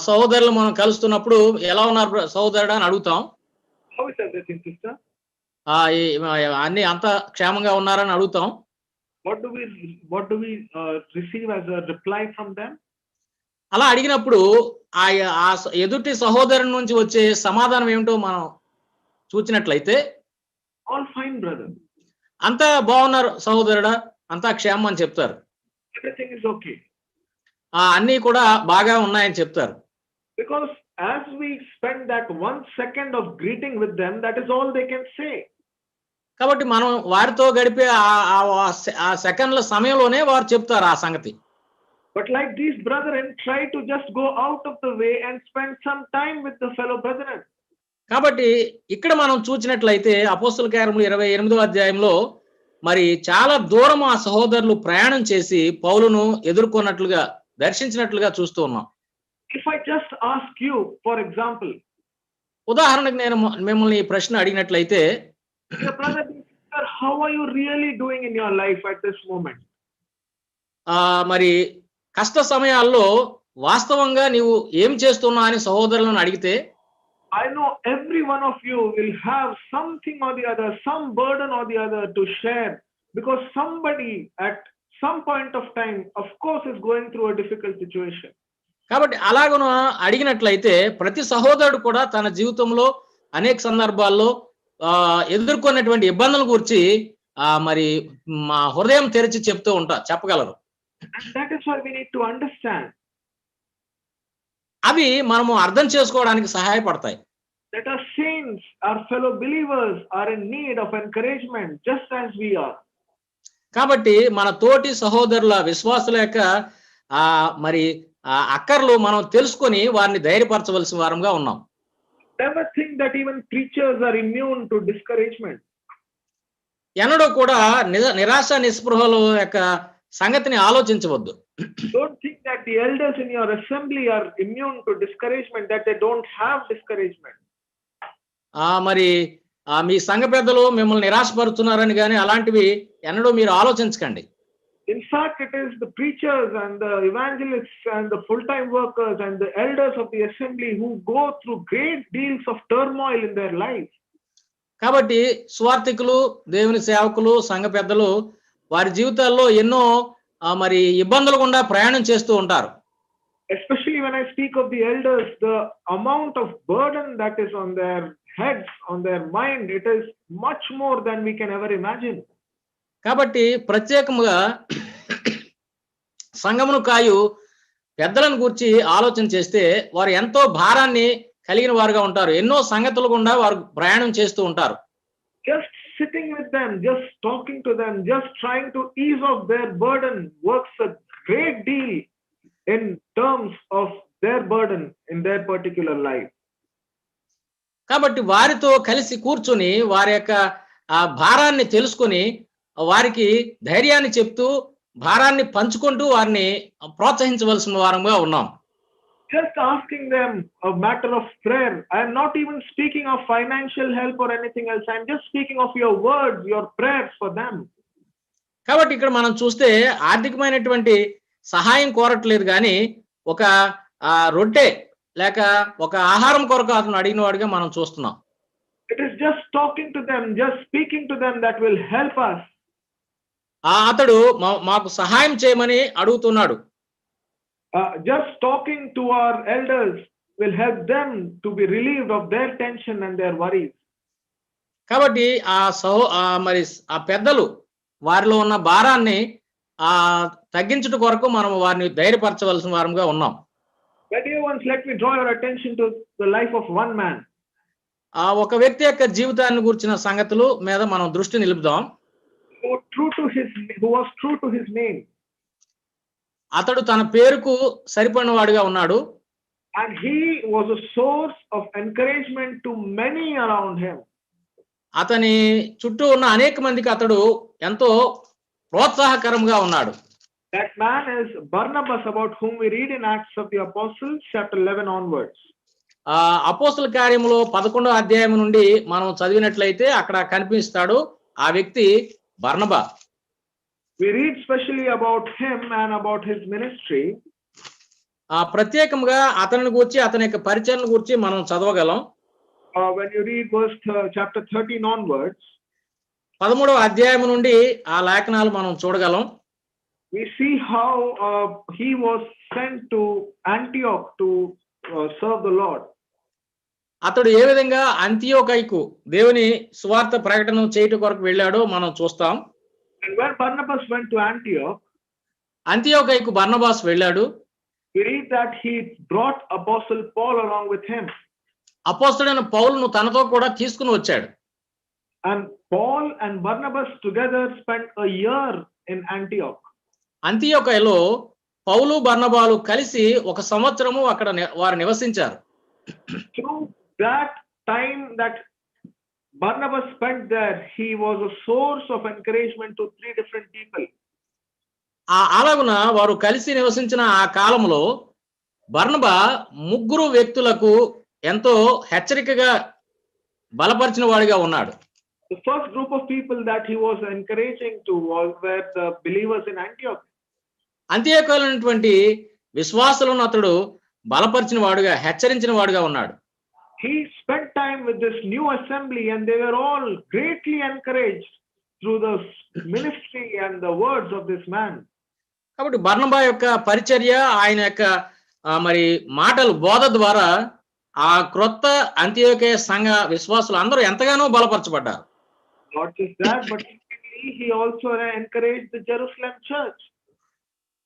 సహోదరులు మనం కలుస్తున్నప్పుడు ఎలా ఉన్నారు సహోదరుడు అని అడుగుతాం. How is everything, sister? అన్ని అంతా క్షేమంగా ఉన్నారని అడుగుతాం. What do we receive as a reply from them? అలా అడిగినప్పుడు ఆ ఎదుటి సహోదరుని నుంచి వచ్చే సమాధానం ఏమిటో మనం చూచినట్లయితే, all fine, brother. అంతా బాగున్నారు సహోదరుడా, అంతా క్షేమం అని చెప్తారు. Everything is okay. అన్నీ కూడా బాగా ఉన్నాయని చెప్తారు. Because as we spend that 1 second of greeting with them, that is all they can say. కాబట్టి మనం వారితో గడిపే ఆ సెకండ్ల సమయంలోనే వారు చెప్తారు ఆ సంగతి. But like these brethren try to just go out of the way and spend some time with the fellow brethren. కాబట్టి ఇక్కడ మనం చూసినట్లయితే అపోస్తల కార్యములు 28వ అధ్యాయంలో మరి చాలా దూరం ఆ సహోదరులు ప్రయాణం చేసి పౌలును ఎదుర్కొన్నట్లుగా, దర్శించినట్లుగా చూస్తూ ఉన్నాం. If I just ask you, for example, ఉదాహరణకు నేను మిమ్మల్ని ఈ ప్రశ్న అడిగినట్లయితే, brother, how are you really doing in your life at this moment? మరి కష్ట సమయాల్లో వాస్తవంగా నీవు ఏం చేస్తున్నావు అని సహోదరులను అడిగితే, I know every one of you will have something or the other, some burden or the other to share, because somebody at some point of time, of course, is going through a difficult situation. కాబట్టి అలాగను అడిగినట్లయితే ప్రతి సహోదరుడు కూడా తన జీవితంలో అనేక సందర్భాల్లో ఎదుర్కొన్నటువంటి ఇబ్బందుల గురించి మరి మా హృదయం తెరిచి చెప్పగలరు. And that is why we need to understand. అవి మనము అర్థం చేసుకోవడానికి సహాయపడతాయి. That our saints, our fellow believers are in need of encouragement just as we are. కాబట్టి మన తోటి సహోదరుల విశ్వాసుల యొక్క మరి అక్కర్లు మనం తెలుసుకొని వారిని ధైర్యపరచవలసిన వారంగా ఉన్నాం. Never think that even preachers are immune to discouragement. ఎన్నడూ కూడా నిరాశ నిస్పృహల యొక్క సంగతిని ఆలోచించవద్దు. Don't think that the elders in your assembly are immune to discouragement, that they don't have discouragement. మరి మీ సంఘ పెద్దలు మిమ్మల్ని నిరాశపరుస్తున్నారని కానీ అలాంటివి ఎన్నడూ మీరు ఆలోచించకండి. In fact, it is the preachers and the evangelists and the full-time workers and the elders of the assembly who go through great deals of turmoil in their life. కాబట్టి స్వార్థికులు, దేవుని సేవకులు, సంఘ పెద్దలు వారి జీవితాల్లో ఎన్నో మరి ఇబ్బందులు గుండా ప్రయాణం చేస్తూ ఉంటారు. Especially when I speak of the elders, the amount of burden that is on their heads, on their mind, it is much more than we can ever imagine. కాబట్టి ప్రత్యేకంగా సంఘమును కాయు పెద్దలను గురించి ఆలోచన చేస్తే వారు ఎంతో భారాన్ని కలిగిన వారుగా ఉంటారు. ఎన్నో సంగతులు గుండా వారు ప్రయాణం చేస్తూ ఉంటారు. Just sitting with them, just talking to them, just trying to ease off their burden works a great deal in terms of their burden in their particular life. కాబట్టి వారితో కలిసి కూర్చొని వారి యొక్క ఆ భారాన్ని తెలుసుకొని వారికి ధైర్యాన్ని చెప్తూ భారాన్ని పంచుకుంటూ వారిని ప్రోత్సహించవలసిన వారంగా ఉన్నాం. Just asking them a matter of prayer. I am not even speaking of financial help or anything else. I am just speaking of your words, your prayers for them. కాబట్టి ఇక్కడ మనం చూస్తే ఆర్థికమైనటువంటి సహాయం కోరట్లేదు కానీ ఒక రొట్టె లేక ఒక ఆహారం కొరకు అతను అడిగిన వాడిగా మనం చూస్తున్నాం. It is just talking to them, just speaking to them that will help us. అతడు మాకు సహాయం చేయమని అడుగుతున్నాడు. Just talking to our elders will help them to be relieved of their tension and their worries. కాబట్టి మరి ఆ పెద్దలు వారిలో ఉన్న భారాన్ని తగ్గించుట కొరకు మనం వారిని ధైర్యపరచవలసిన వారంగా ఉన్నాం. My dear ones, let me draw your attention to the life of one man. ఒక వ్యక్తి యొక్క జీవితాన్ని గురించిన సంగతులు మీద మనం దృష్టి నిలుపుదాం. Who was true to his name. అతడు తన పేరుకు సరిపడిన వాడిగా ఉన్నాడు. And he was a source of encouragement to many around him. అతని చుట్టూ ఉన్న అనేక మందికి అతడు ఎంతో ప్రోత్సాహకరంగా ఉన్నాడు. That man is Barnabas, about whom we read in Acts of the Apostles chapter 11 onwards. అపోస్తల కార్యములో 11వ అధ్యాయం నుండి మనం చదివినట్లయితే అక్కడ కనిపిస్తాడు ఆ వ్యక్తి బర్నబా. We read specially about him and about his ministry. ప్రత్యేకంగా అతనిని గురించి అతని యొక్క పరిచయాన్ని గురించి మనం చదవగలం. When you read chapter 13 onwards, 13వ అధ్యాయం నుండి ఆ లేఖనాలు మనం చూడగలం. We see how he was sent to Antioch to serve the Lord. అతడు ఏ విధంగా అంతియోకైకు దేవుని సువార్త ప్రకటన చేయటం కొరకు వెళ్ళాడో మనం చూస్తాం. And when Barnabas went to Antioch, అంతియోకైకు బర్నబాస్ వెళ్ళాడు. we read that he brought Apostle Paul along with him. అపోస్తలుడైన పౌలును తనతో కూడా తీసుకుని వచ్చాడు. And Paul and Barnabas together spent a year in Antioch. అంతియోకయలో పౌలు బర్నబాలు కలిసి 1 సంవత్సరము అక్కడ వారు నివసించారు. Through that time that Barnabas spent there, he was a source of encouragement to 3 different people. అలాగున వారు కలిసి నివసించిన ఆ కాలంలో బర్నబా 3 వ్యక్తులకు ఎంతో హెచ్చరికగా బలపరిచిన వాడిగా ఉన్నాడు. The first group of people that he was encouraging to were the believers in Antioch. అంతియోకయలో ఉన్నటువంటి విశ్వాసులను అతడు బలపరిచిన వాడుగా హెచ్చరించిన వాడుగా ఉన్నాడు. He spent time with this new assembly and they were all greatly encouraged through the ministry and the words of this man. కాబట్టి బర్నబా యొక్క పరిచర్య ఆయన యొక్క మరి మాటలు బోధ ద్వారా ఆ క్రొత్త అంతియోకయ సంఘ విశ్వాసులు అందరూ ఎంతగానో బలపరచబడ్డారు. Not just that, but he also encouraged the Jerusalem church.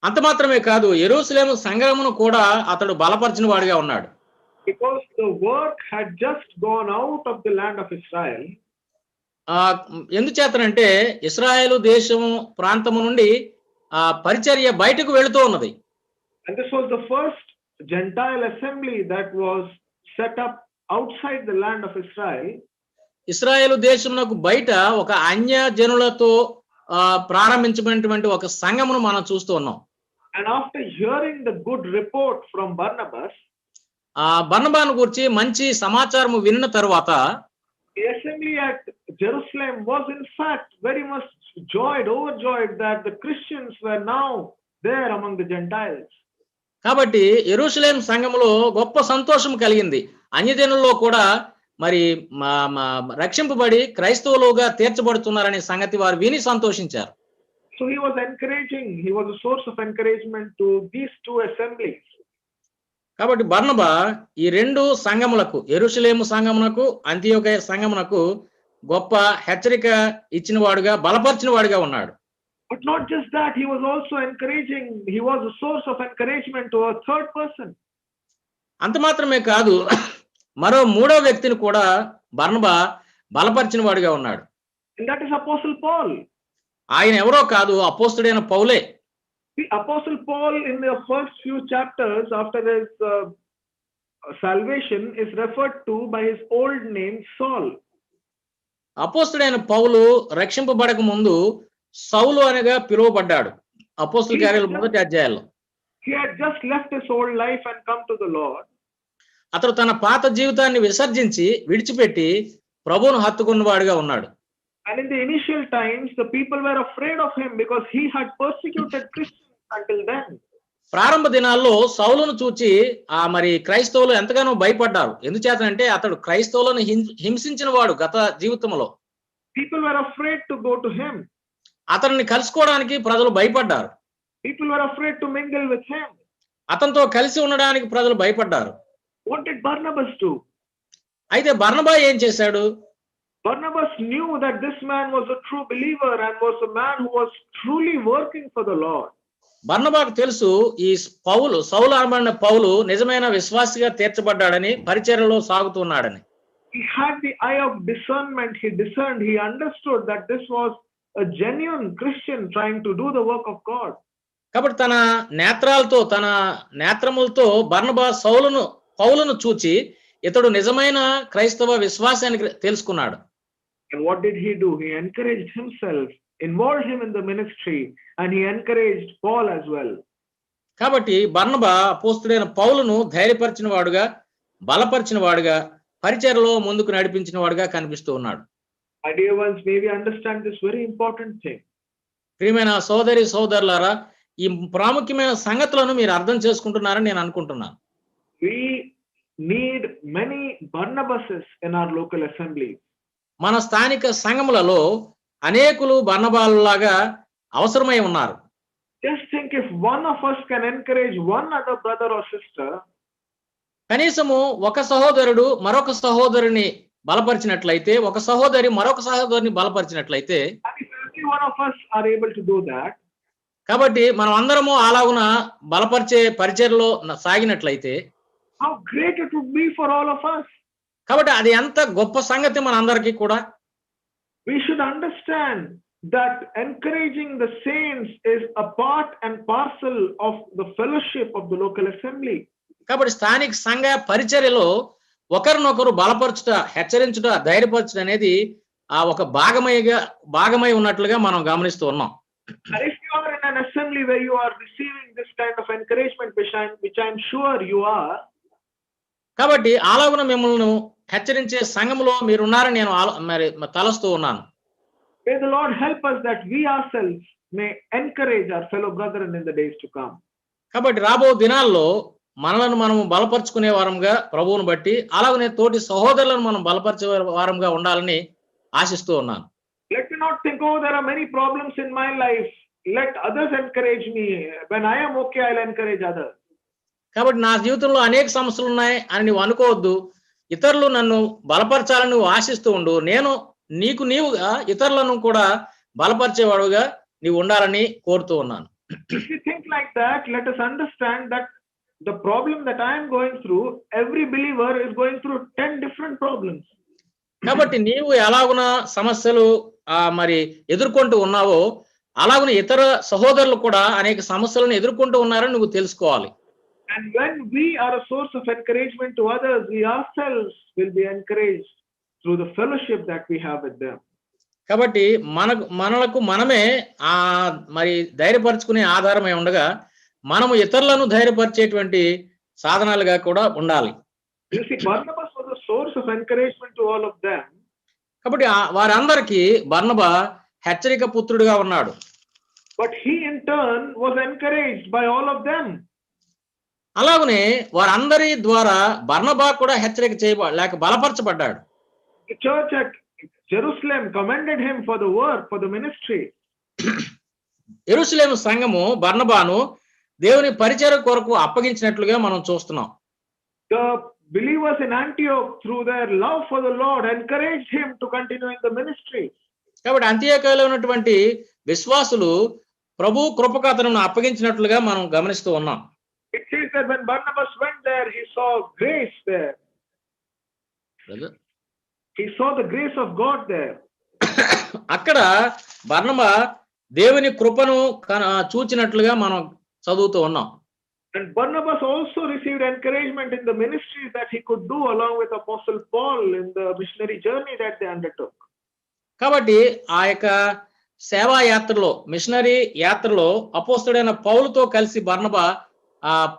అంత మాత్రమే కాదు, యెరూషలేము సంఘమును కూడా అతడు బలపరిచిన వాడిగా ఉన్నాడు. Because the work had just gone out of the land of Israel. ఎందుచేతనంటే ఇశ్రాయేలు దేశము ప్రాంతము నుండి పరిచర్య బయటకు వెళుతూ ఉన్నది. And this was the first Gentile assembly that was set up outside the land of Israel. ఇశ్రాయేలు దేశమునకు బయట ఒక అన్య జనులతో ప్రారంభించినటువంటి ఒక సంఘమును మనం చూస్తూ ఉన్నాం. And after hearing the good report from Barnabas, బర్నబాను గురించి మంచి సమాచారము విన్న తరువాత the assembly at Jerusalem was in fact very much overjoyed that the Christians were now there among the Gentiles. కాబట్టి యెరూషలేం సంఘములో గొప్ప సంతోషం కలిగింది. అన్యజనుల్లో కూడా మరి రక్షింపబడి క్రైస్తవులుగా తీర్చబడుతున్నారనే సంగతి వారు విని సంతోషించారు. So he was a source of encouragement to these 2 assemblies. కాబట్టి బర్నబా ఈ 2 సంఘములకు, యెరూషలేము సంఘమునకు అంతియోకయ సంఘమునకు గొప్ప హెచ్చరిక ఇచ్చిన వాడుగా బలపరిచిన వాడుగా ఉన్నాడు. But not just that, he was also encouraging. He was a source of encouragement to a 3rd person. అంత మాత్రమే కాదు, మరో మూడో వ్యక్తిని కూడా బర్నబా బలపరిచిన వాడిగా ఉన్నాడు. And that is Apostle Paul. ఆయన ఎవరో కాదు, అపోస్తుడైన పౌలే. The Apostle Paul in the first few chapters after his salvation is referred to by his old name Saul. అపోస్తుడైన పౌలు రక్షింపబడక ముందు సౌలు అనగా పిలువబడ్డాడు. అపోస్తుల కార్యాలు మొదటి అధ్యాయంలో. He had just left his old life and come to the Lord. అతడు తన పాత జీవితాన్ని విసర్జించి విడిచిపెట్టి ప్రభువును హత్తుకున్నవాడుగా ఉన్నాడు. And in the initial times, the people were afraid of him because he had persecuted Christians until then. ప్రారంభ దినాల్లో సౌలును చూచి మరి క్రైస్తవులు ఎంతగానో భయపడ్డారు. ఎందుచేతనంటే అతడు క్రైస్తవులను హింసించిన వాడు గత జీవితంలో. People were afraid to go to him. అతన్ని కలుసుకోవడానికి ప్రజలు భయపడ్డారు. People were afraid to mingle with him. అతనితో కలిసి ఉండడానికి ప్రజలు భయపడ్డారు. What did Barnabas do? అయితే బర్నబా ఏం చేశాడు? Barnabas knew that this man was a true believer and was a man who was truly working for the Lord. బర్నబాకు తెలుసు ఈ సౌలు అనబడిన పౌలు నిజమైన విశ్వాసిగా తీర్చబడ్డాడని, పరిచర్యలో సాగుతున్నాడని. He had the eye of discernment. He discerned, he understood that this was a genuine Christian trying to do the work of God. కాబట్టి తన నేత్రములతో బర్నబా పౌలును చూచి ఇతడు నిజమైన క్రైస్తవ విశ్వాసాన్ని తెలుసుకున్నాడు. And what did he do? He encouraged himself, involved him in the ministry, and he encouraged Paul as well. కాబట్టి బర్నబా అపోస్తుడైన పౌలును ధైర్యపరిచిన వాడుగా, బలపరిచిన వాడుగా, పరిచర్యలో ముందుకు నడిపించిన వాడుగా కనిపిస్తూ ఉన్నాడు. My dear ones, may we understand this very important thing. ప్రియమైన సోదరులారా, ఈ ప్రాముఖ్యమైన సంగతులను మీరు అర్థం చేసుకుంటున్నారని నేను అనుకుంటున్నాను. We need many Barnabases in our local assembly. మన స్థానిక సంఘములలో అనేకులు బర్నబాలులాగా అవసరమై ఉన్నారు. Just think, if one of us can encourage one other brother or sister, కనీసము ఒక సహోదరుడు మరొక సహోదరుని బలపరిచినట్లయితే, ఒక సహోదరి మరొక సహోదరుని బలపరిచినట్లయితే, and if every one of us are able to do that, కాబట్టి మనం అందరము అలాగున బలపరిచే పరిచర్యలో సాగినట్లయితే how great it would be for all of us. కాబట్టి అది ఎంత గొప్ప సంగతి మనందరికీ కూడా. We should understand that encouraging the saints is a part and parcel of the fellowship of the local assembly. కాబట్టి స్థానిక సంఘ పరిచర్యలో ఒకరినొకరు బలపరచుట, హెచ్చరించుట, ధైర్యపరచుట అనేది ఒక భాగమై ఉన్నట్లుగా మనం గమనిస్తూ ఉన్నాం. And if you are in an assembly where you are receiving this kind of encouragement, which I'm sure you are, కాబట్టి అలాగున మిమ్మల్ని హెచ్చరించే సంఘములో మీరున్నారని నేను మరి తలస్తూ ఉన్నాను. May the Lord help us that we ourselves may encourage our fellow brethren in the days to come. కాబట్టి రాబో దినాల్లో మనలను మనము బలపరుచుకునే వారంగా ప్రభువును బట్టి, అలాగనే తోటి సహోదరులను మనం బలపరిచే వారంగా ఉండాలని ఆశిస్తూ ఉన్నాను. Let me not think, oh, there are many problems in my life, let others encourage me. When I am okay, I'll encourage others. కాబట్టి నా జీవితంలో అనేక సమస్యలు ఉన్నాయి అని నువ్వు అనుకోవద్దు. ఇతరులు నన్ను బలపరచాలని నువ్వు ఆశిస్తూ ఉండు. నేను నీవుగా ఇతరులను కూడా బలపరిచేవాడుగా నీవు ఉండాలని కోరుతూ ఉన్నాను. If you think like that, let us understand that the problem that I am going through, every believer is going through 10 different problems. కాబట్టి నీవు ఎలాగున సమస్యలు మరి ఎదుర్కొంటూ ఉన్నావో, అలాగున ఇతర సహోదరులు కూడా అనేక సమస్యలను ఎదుర్కొంటూ ఉన్నారని నువ్వు తెలుసుకోవాలి. And when we are a source of encouragement to others, we ourselves will be encouraged through the fellowship that we have with them. కాబట్టి మనలకు మనమే మరి ధైర్యపరచుకునే ఆధారమై ఉండగా, మనము ఇతరులను ధైర్యపరిచేటువంటి సాధనాలుగా కూడా ఉండాలి. You see, Barnabas was a source of encouragement to all of them. కాబట్టి వారందరికీ బర్నబా హెచ్చరిక పుత్రుడిగా ఉన్నాడు. But he in turn was encouraged by all of them. అలాగనే వారందరి ద్వారా బర్నబా కూడా హెచ్చరిక లేక బలపరచబడ్డాడు. The church at Jerusalem commended him for the work, for the ministry. యెరూషలేము సంఘము బర్నబాను దేవుని పరిచర్య కొరకు అప్పగించినట్లుగా మనం చూస్తున్నాం. The believers in Antioch, through their love for the Lord, encouraged him to continue in the ministry. కాబట్టి అంతియోకియలో ఉన్నటువంటి విశ్వాసులు ప్రభు కృపకు అతనిని అప్పగించినట్లుగా మనం గమనిస్తూ ఉన్నాం. It says that when Barnabas went there, he saw grace there. brother. He saw the grace of God there. అక్కడ బర్నబా దేవుని కృపను చూచినట్లుగా మనం చదువుతూ ఉన్నాం. And Barnabas also received encouragement in the ministries that he could do along with Apostle Paul in the missionary journey that they undertook. కాబట్టి ఆ యొక్క సేవా యాత్రలో, మిషనరీ యాత్రలో అపోస్తలుడైన పౌలుతో కలిసి బర్నబా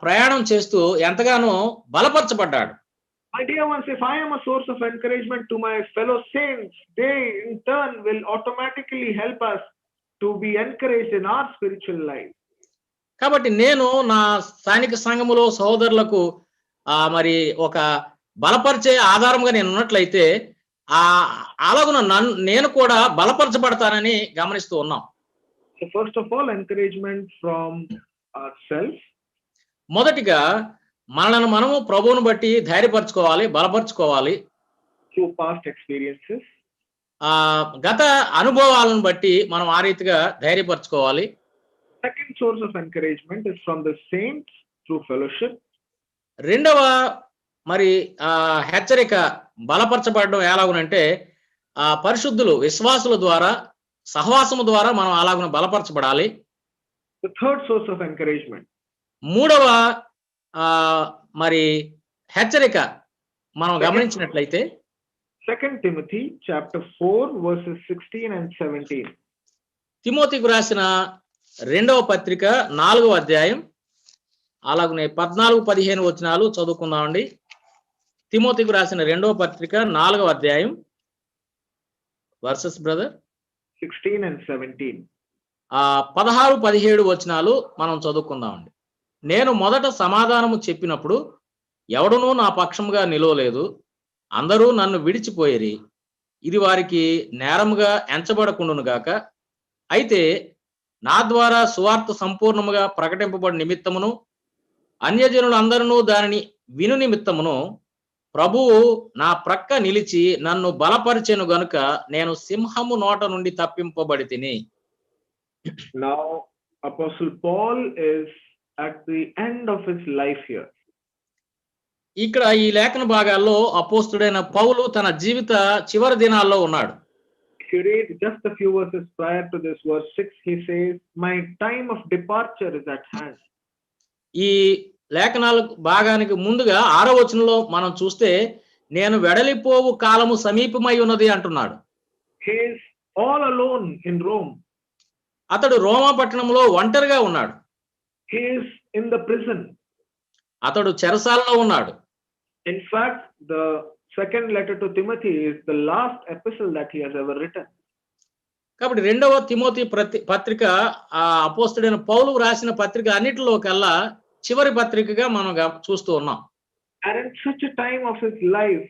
ప్రయాణం చేస్తూ ఎంతగానో బలపరచబడ్డాడు. My dear ones, if I am a source of encouragement to my fellow saints, they in turn will automatically help us to be encouraged in our spiritual life. కాబట్టి నేను నా స్థానిక సంఘములో సహోదరులకు మరి ఒక బలపరిచే ఆధారంగా నేను ఉన్నట్లయితే అలాగున నేను కూడా బలపరచబడతానని గమనిస్తూ ఉన్నాం. So first of all, encouragement from ourselves. మొదటిగా మనల్ని మనము ప్రభువును బట్టి ధైర్యపరచుకోవాలి, బలపరచుకోవాలి. Through past experiences. గత అనుభవాలను బట్టి మనం ఆ రీతిగా ధైర్యపరచుకోవాలి. Second source of encouragement is from the saints through fellowship. రెండవ మరి హెచ్చరిక బలపరచబడడం ఎలాగునంటే పరిశుద్ధులు విశ్వాసుల ద్వారా సహవాసము ద్వారా మనం అలాగున బలపరచబడాలి. The third source of encouragement. మూడవ మరి హెచ్చరిక మనం గమనించినట్లయితే 2 Timothy chapter 4 verses 16 and 17. తిమోతికి రాసిన రెండవ పత్రిక 4వ అధ్యాయం అలాగనే 14-15 వచనాలు చదువుకుందామండి. తిమోతికి రాసిన రెండవ పత్రిక 4వ అధ్యాయం వర్సెస్ బ్రదర్ 16 and 17. 16-17 వచనాలు మనం చదువుకుందామండి. నేను మొదట సమాధానము చెప్పినప్పుడు ఎవడునూ నా పక్షముగా నిలవలేదు, అందరూ నన్ను విడిచిపోయిరి. ఇది వారికి నేరముగా ఎంచబడకుండును గాక. అయితే నా ద్వారా సువార్త సంపూర్ణముగా ప్రకటింపబడి నిమిత్తమును అన్యజనులందరూ దానిని విను నిమిత్తమును ప్రభువు నా ప్రక్క నిలిచి నన్ను బలపరిచెను గనుక నేను సింహము నోట నుండి తప్పింపబడితిని. Now Apostle Paul is at the end of his life here. ఇక్కడ ఈ లేఖన భాగాల్లో అపోస్తుడైన పౌలు తన జీవిత చివరి దినాల్లో ఉన్నాడు. If you read just a few verses prior to this, verse 6, he says, my time of departure is at hand. ఈ లేఖనాల భాగానికి ముందుగా 6వ వచనంలో మనం చూస్తే నేను వెడలిపోవు కాలము సమీపమై ఉన్నది అంటున్నాడు. He is all alone in Rome. అతడు రోమా పట్టణంలో ఒంటరిగా ఉన్నాడు. He is in the prison. అతడు చెరసాలలో ఉన్నాడు. In fact, the second letter to Timothy is the last epistle that he has ever written. కాబట్టి రెండవ తిమోతి పత్రిక అపోస్తలుడైన పౌలు రాసిన పత్రిక అన్నిటిలో కల్లా చివరి పత్రికగా మనం చూస్తూ ఉన్నాం. And in such a time of his life,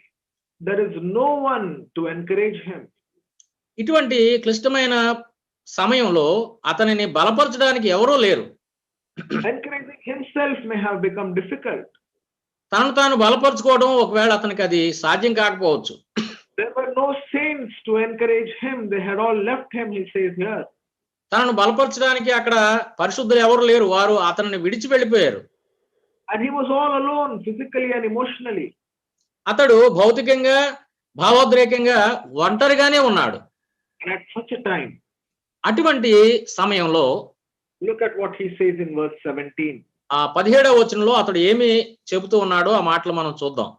there is no one to encourage him. ఇటువంటి క్లిష్టమైన సమయంలో అతనిని బలపరచడానికి ఎవరూ లేరు. Encouraging himself may have become difficult. తనను తాను బలపరచుకోవడం ఒకవేళ అతనికి అది సాధ్యం కాకపోవచ్చు. There were no saints to encourage him. They had all left him, he says here. తనను బలపరచడానికి అక్కడ పరిశుద్ధులు ఎవరు లేరు, వారు అతనిని విడిచి వెళ్ళిపోయారు. And he was all alone physically and emotionally. అతడు భౌతికంగా భావోద్రేకంగా ఒంటరిగానే ఉన్నాడు. And at such a time, అటువంటి సమయంలో look at what he says in verse 17. 17వ వచనంలో అతడు ఏమి చెబుతూ ఉన్నాడో ఆ మాటలు మనం చూద్దాం.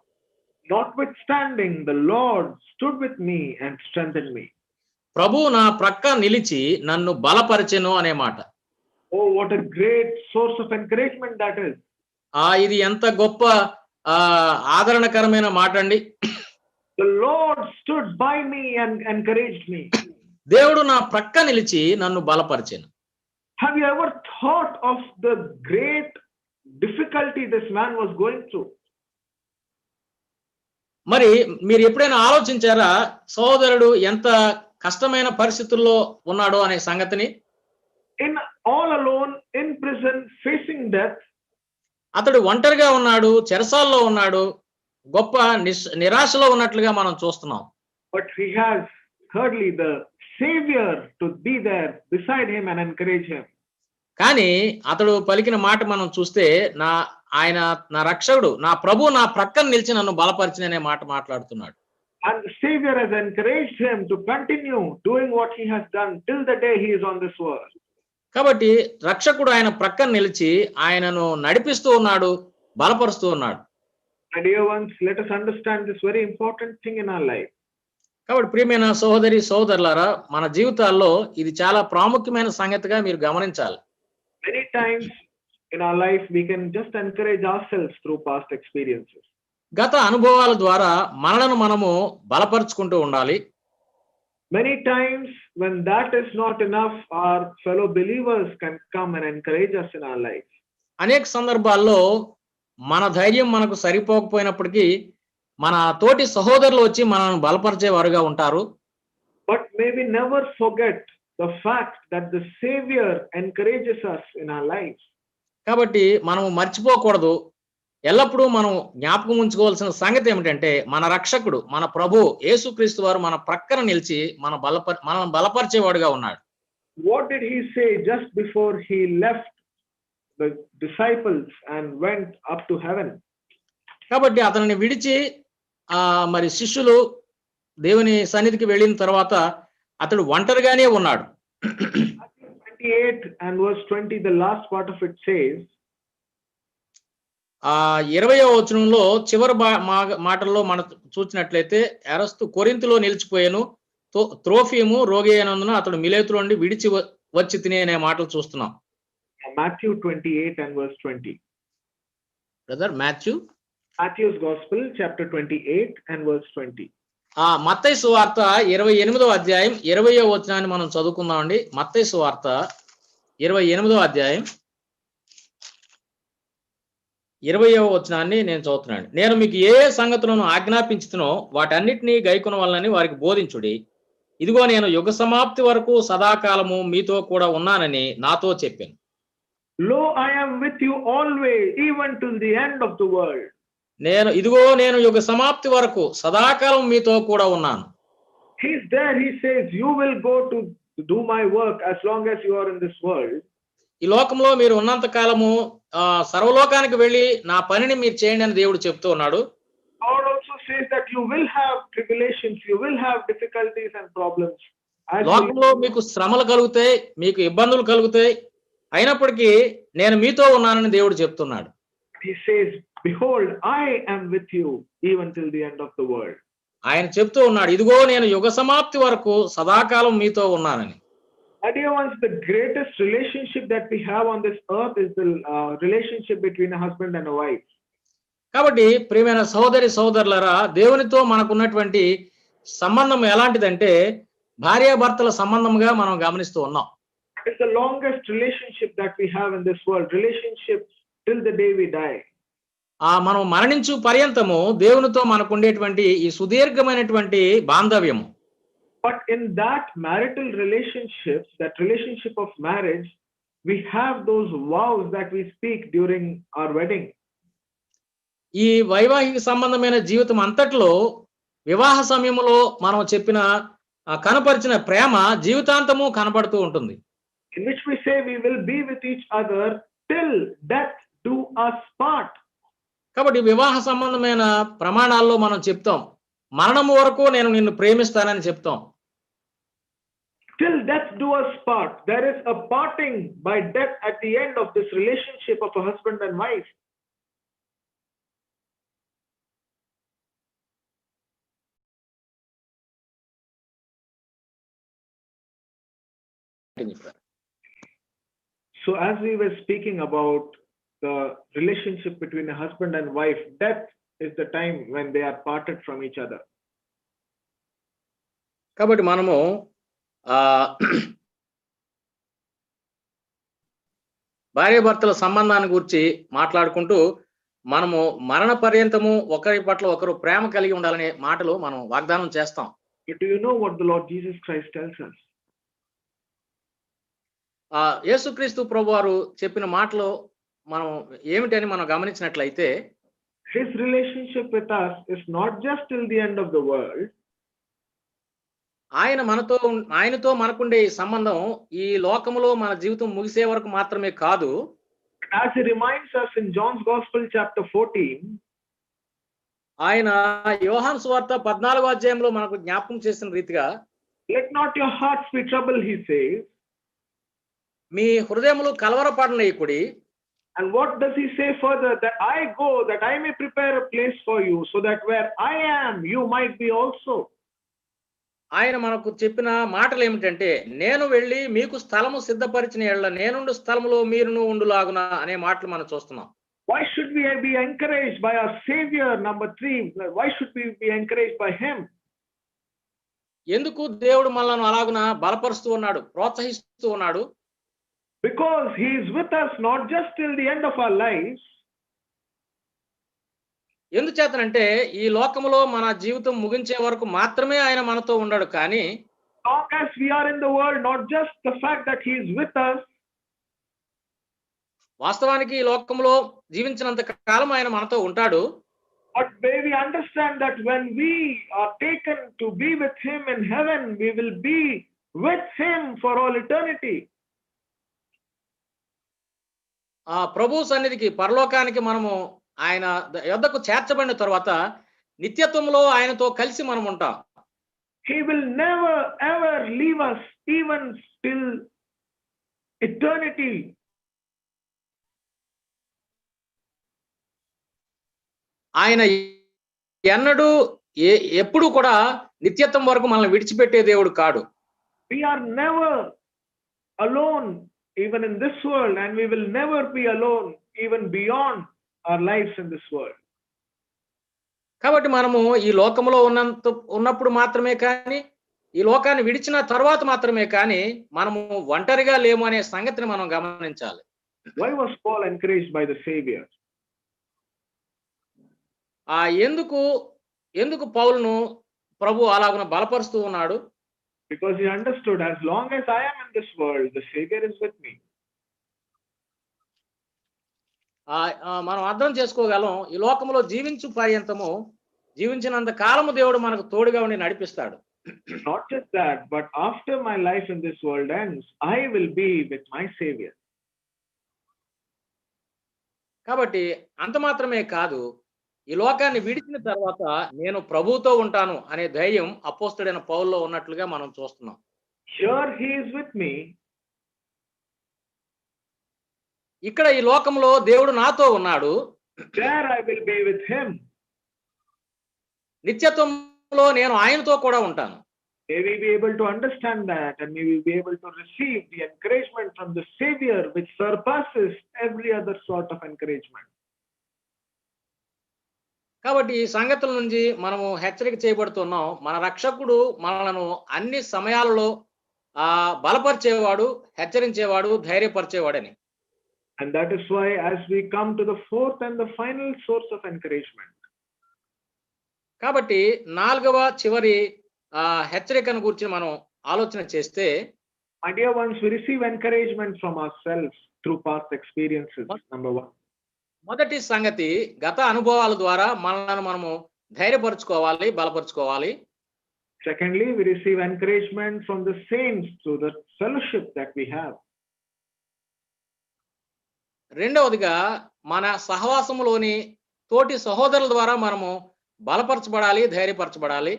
Notwithstanding, the Lord stood with me and strengthened me. ప్రభువు నా ప్రక్క నిలిచి నన్ను బలపరిచెను అనే మాట. Oh, what a great source of encouragement that is. ఇది ఎంత గొప్ప ఆదరణకరమైన మాట అండి. The Lord stood by me and encouraged me. దేవుడు నా ప్రక్క నిలిచి నన్ను బలపరిచెను. Have you ever thought of the great difficulty this man was going through? మరి మీరు ఎప్పుడైనా ఆలోచించారా సహోదరుడు ఎంత కష్టమైన పరిస్థితుల్లో ఉన్నాడో అనే సంగతిని? In all alone in prison facing death. అతడు ఒంటరిగా ఉన్నాడు, చెరసాల్లో ఉన్నాడు, గొప్ప నిరాశలో ఉన్నట్లుగా మనం చూస్తున్నాం. But he has thirdly the Savior to be there beside him and encourage him. కానీ అతడు పలికిన మాట మనం చూస్తే ఆయన నా రక్షకుడు, నా ప్రభు నా ప్రక్కన నిలిచి నన్ను బలపరిచిన అనే మాట మాట్లాడుతున్నాడు. And the Savior has encouraged him to continue doing what he has done till the day he is on this world. కాబట్టి రక్షకుడు ఆయన ప్రక్కన నిలిచి ఆయనను నడిపిస్తూ ఉన్నాడు, బలపరుస్తూ ఉన్నాడు. My dear ones, let us understand this very important thing in our life. కాబట్టి ప్రియమైన సహోదరి సహోదరులారా, మన జీవితాల్లో ఇది చాలా ప్రాముఖ్యమైన సంగతిగా మీరు గమనించాలి. Many times in our life we can just encourage ourselves through past experiences. గత అనుభవాల ద్వారా మనలను మనము బలపరుచుకుంటూ ఉండాలి. Many times when that is not enough, our fellow believers can come and encourage us in our life. అనేక సందర్భాల్లో మన ధైర్యం మనకు సరిపోకపోయినప్పటికీ మన తోటి సహోదరులు వచ్చి మనల్ని బలపరిచేవారుగా ఉంటారు. But may we never forget the fact that the Savior encourages us in our lives. కాబట్టి మనం మర్చిపోకూడదు. ఎల్లప్పుడూ మనం జ్ఞాపకం ఉంచుకోవాల్సిన సంగతి ఏమిటంటే, మన రక్షకుడు, మన ప్రభు యేసుక్రీస్తు వారు మన ప్రక్కన నిలిచి మనల్ని బలపరిచేవాడుగా ఉన్నాడు. What did he say just before he left the disciples and went up to heaven? కాబట్టి అతనిని విడిచి మరి శిష్యులు దేవుని సన్నిధికి వెళ్ళిన తర్వాత అతడు ఒంటరిగానే ఉన్నాడు. 28 and verse 20, the last part of it says, 20వ వచనంలో చివరి మాటల్లో మనం చూసినట్లయితే, అరస్తు కొరింథులో నిలిచిపోయాను, త్రోఫిము రోగి అయినందున అతడు మిలేతులో నుండి విడిచి వచ్చి తినే అనే మాటలు చూస్తున్నాం. Matthew 28 and verse 20. Brother Matthew's Gospel, chapter 28 and verse 20. మత్తయి సువార్త 28వ అధ్యాయం 20వ వచనాన్ని మనం చదువుకుందామండి. మత్తయి సువార్త 28వ అధ్యాయం 20వ వచనాన్ని నేను చదువుతున్నాను. నేను మీకు ఏ సంగతులను ఆజ్ఞాపించుతునో వాటన్నిటినీ గైకొనవలనని వారికి బోధించుడి. ఇదిగో నేను యుగ సమాప్తి వరకు సదాకాలము మీతో కూడా ఉన్నానని నాతో చెప్పాను. Lo, I am with you always, even till the end of the world. నేను యుగ సమాప్తి వరకు సదాకాలం మీతో కూడా ఉన్నాను. He's there. He says, you will go to do my work as long as you are in this world. ఈ లోకంలో మీరు ఉన్నంత కాలము సర్వలోకానికి వెళ్ళి నా పనిని మీరు చేయండి అని దేవుడు చెప్తూ ఉన్నాడు. God also says that you will have tribulations, you will have difficulties and problems. లోకంలో మీకు శ్రమలు కలుగుతాయి, మీకు ఇబ్బందులు కలుగుతాయి, అయినప్పటికీ నేను మీతో ఉన్నానని దేవుడు చెప్తున్నాడు. He says, behold, I am with you even till the end of the world. ఆయన చెప్తూ ఉన్నాడు, ఇదిగో నేను యుగ సమాప్తి వరకు సదాకాలం మీతో ఉన్నానని. Dear ones, the greatest relationship that we have on this earth is the relationship between a husband and a wife. కాబట్టి ప్రియమైన సహోదరి సహోదరులారా, దేవునితో మనకున్నటువంటి సంబంధం ఎలాంటిదంటే భార్యాభర్తల సంబంధంగా మనం గమనిస్తూ ఉన్నాం. It's the longest relationship that we have in this world, relationship till the day we die. మనం మరణించు పర్యంతము దేవునితో మనకు ఉండేటువంటి ఈ సుదీర్ఘమైనటువంటి బాంధవ్యము. But in that marital relationship, that relationship of marriage, we have those vows that we speak during our wedding. ఈ వైవాహిక సంబంధమైన జీవితం అంతట్లో వివాహ సమయంలో మనం చెప్పిన కనపరిచిన ప్రేమ జీవితాంతము కనపడుతూ ఉంటుంది. In which we say we will be with each other till death do us part. కాబట్టి వివాహ సంబంధమైన ప్రమాణాల్లో మనం చెప్తాం, మరణము వరకు నేను నిన్ను ప్రేమిస్తానని చెప్తాం. Till death do us part. There is a parting by death at the end of this relationship of a husband and wife. So as we were speaking about the relationship between a husband and wife, death is the time when they are parted from each other. కాబట్టి మనము భార్యాభర్తల సంబంధాన్ని గురించి మాట్లాడుకుంటూ మనము మరణ పర్యంతము ఒకరి పట్ల ఒకరు ప్రేమ కలిగి ఉండాలనే మాటలు మనం వాగ్దానం చేస్తాం. But do you know what the Lord Jesus Christ tells us? యేసుక్రీస్తు ప్రభువారు చెప్పిన మాటలు మనం ఏమిటని మనం గమనించినట్లయితే, His relationship with us is not just till the end of the world. ఆయనతో మనకుండే ఈ సంబంధం ఈ లోకములో మన జీవితం ముగిసే వరకు మాత్రమే కాదు. As he reminds us in John's Gospel chapter 14, ఆయన యోహాను సువార్త 14వ అధ్యాయంలో మనకు జ్ఞాపకం చేసిన రీతిగా let not your hearts be troubled, he says. మీ హృదయములు కలవరపడనీయకుడి. And what does he say further? That I go, that I may prepare a place for you, so that where I am, you might be also. ఆయన మనకు చెప్పిన మాటలు ఏమిటంటే, నేను వెళ్ళి మీకు స్థలము సిద్ధపరిచిన యెడల నేనుండు స్థలములో మీరును ఉండులాగున అనే మాటలు మనం చూస్తున్నాం. Why should we be encouraged by our Savior? Number 3, why should we be encouraged by him? ఎందుకు దేవుడు మనల్ని అలాగున బలపరుస్తూ ఉన్నాడు, ప్రోత్సహిస్తూ ఉన్నాడు? Because he is with us not just till the end of our lives. ఎందుచేతనంటే ఈ లోకములో మన జీవితం ముగించే వరకు మాత్రమే ఆయన మనతో ఉన్నాడు. కానీ long as we are in the world, not just the fact that he is with us. వాస్తవానికి ఈ లోకంలో జీవించినంత కాలం ఆయన మనతో ఉంటాడు. But may we understand that when we are taken to be with him in heaven, we will be with him for all eternity. ఆ ప్రభు సన్నిధికి, పరలోకానికి మనము ఆయన యొద్దకు చేర్చబడిన తర్వాత నిత్యత్వంలో ఆయనతో కలిసి మనం ఉంటాం. He will never ever leave us even till eternity. ఆయన ఎన్నడూ ఎప్పుడు కూడా నిత్యత్వం వరకు మనల్ని విడిచిపెట్టే దేవుడు కాడు. We are never alone even in this world, and we will never be alone even beyond our lives in this world. కాబట్టి మనము ఈ లోకంలో ఉన్నప్పుడు మాత్రమే కానీ, ఈ లోకాన్ని విడిచిన తర్వాత మాత్రమే కానీ మనము ఒంటరిగా లేము అనే సంగతిని మనం గమనించాలి. Why was Paul encouraged by the Savior? ఎందుకు పౌలును ప్రభు అలాగున బలపరుస్తూ ఉన్నాడు? Because he understood, as long as I am in this world, the Savior is with me. మనం అర్థం చేసుకోగలం, ఈ లోకంలో జీవించు పర్యంతము, జీవించినంత కాలము దేవుడు మనకు తోడుగా ఉండి నడిపిస్తాడు. Not just that, but after my life in this world ends, I will be with my Savior. కాబట్టి అంత మాత్రమే కాదు, ఈ లోకాన్ని విడిచిన తర్వాత నేను ప్రభువుతో ఉంటాను అనే ధైర్యం అపోస్తలుడైన పౌలులో ఉన్నట్లుగా మనం చూస్తున్నాం. Here he is with me. ఇక్కడ ఈ లోకంలో దేవుడు నాతో ఉన్నాడు. There I will be with him. నిత్యత్వంలో నేను ఆయనతో కూడా ఉంటాను. May we be able to understand that, and may we be able to receive the encouragement from the Savior which surpasses every other sort of encouragement. కాబట్టి ఈ సంగతుల నుంచి మనము హెచ్చరిక చేయబడుతున్నాం. మన రక్షకుడు మనలను అన్ని సమయాలలో బలపరిచేవాడు, హెచ్చరించేవాడు, ధైర్యపరిచేవాడని. And that is why as we come to the fourth and the final source of encouragement. కాబట్టి 4వ చివరి హెచ్చరికను గురించి మనం ఆలోచన చేస్తే, my dear ones, we receive encouragement from ourselves through past experiences. Number 1. మొదటి సంగతి, గత అనుభవాల ద్వారా మనల్ని మనము ధైర్యపరచుకోవాలి, బలపరచుకోవాలి. Secondly, we receive encouragement from the saints through the fellowship that we have. రెండవదిగా మన సహవాసములోని తోటి సహోదరుల ద్వారా మనము బలపరచబడాలి, ధైర్యపరచబడాలి.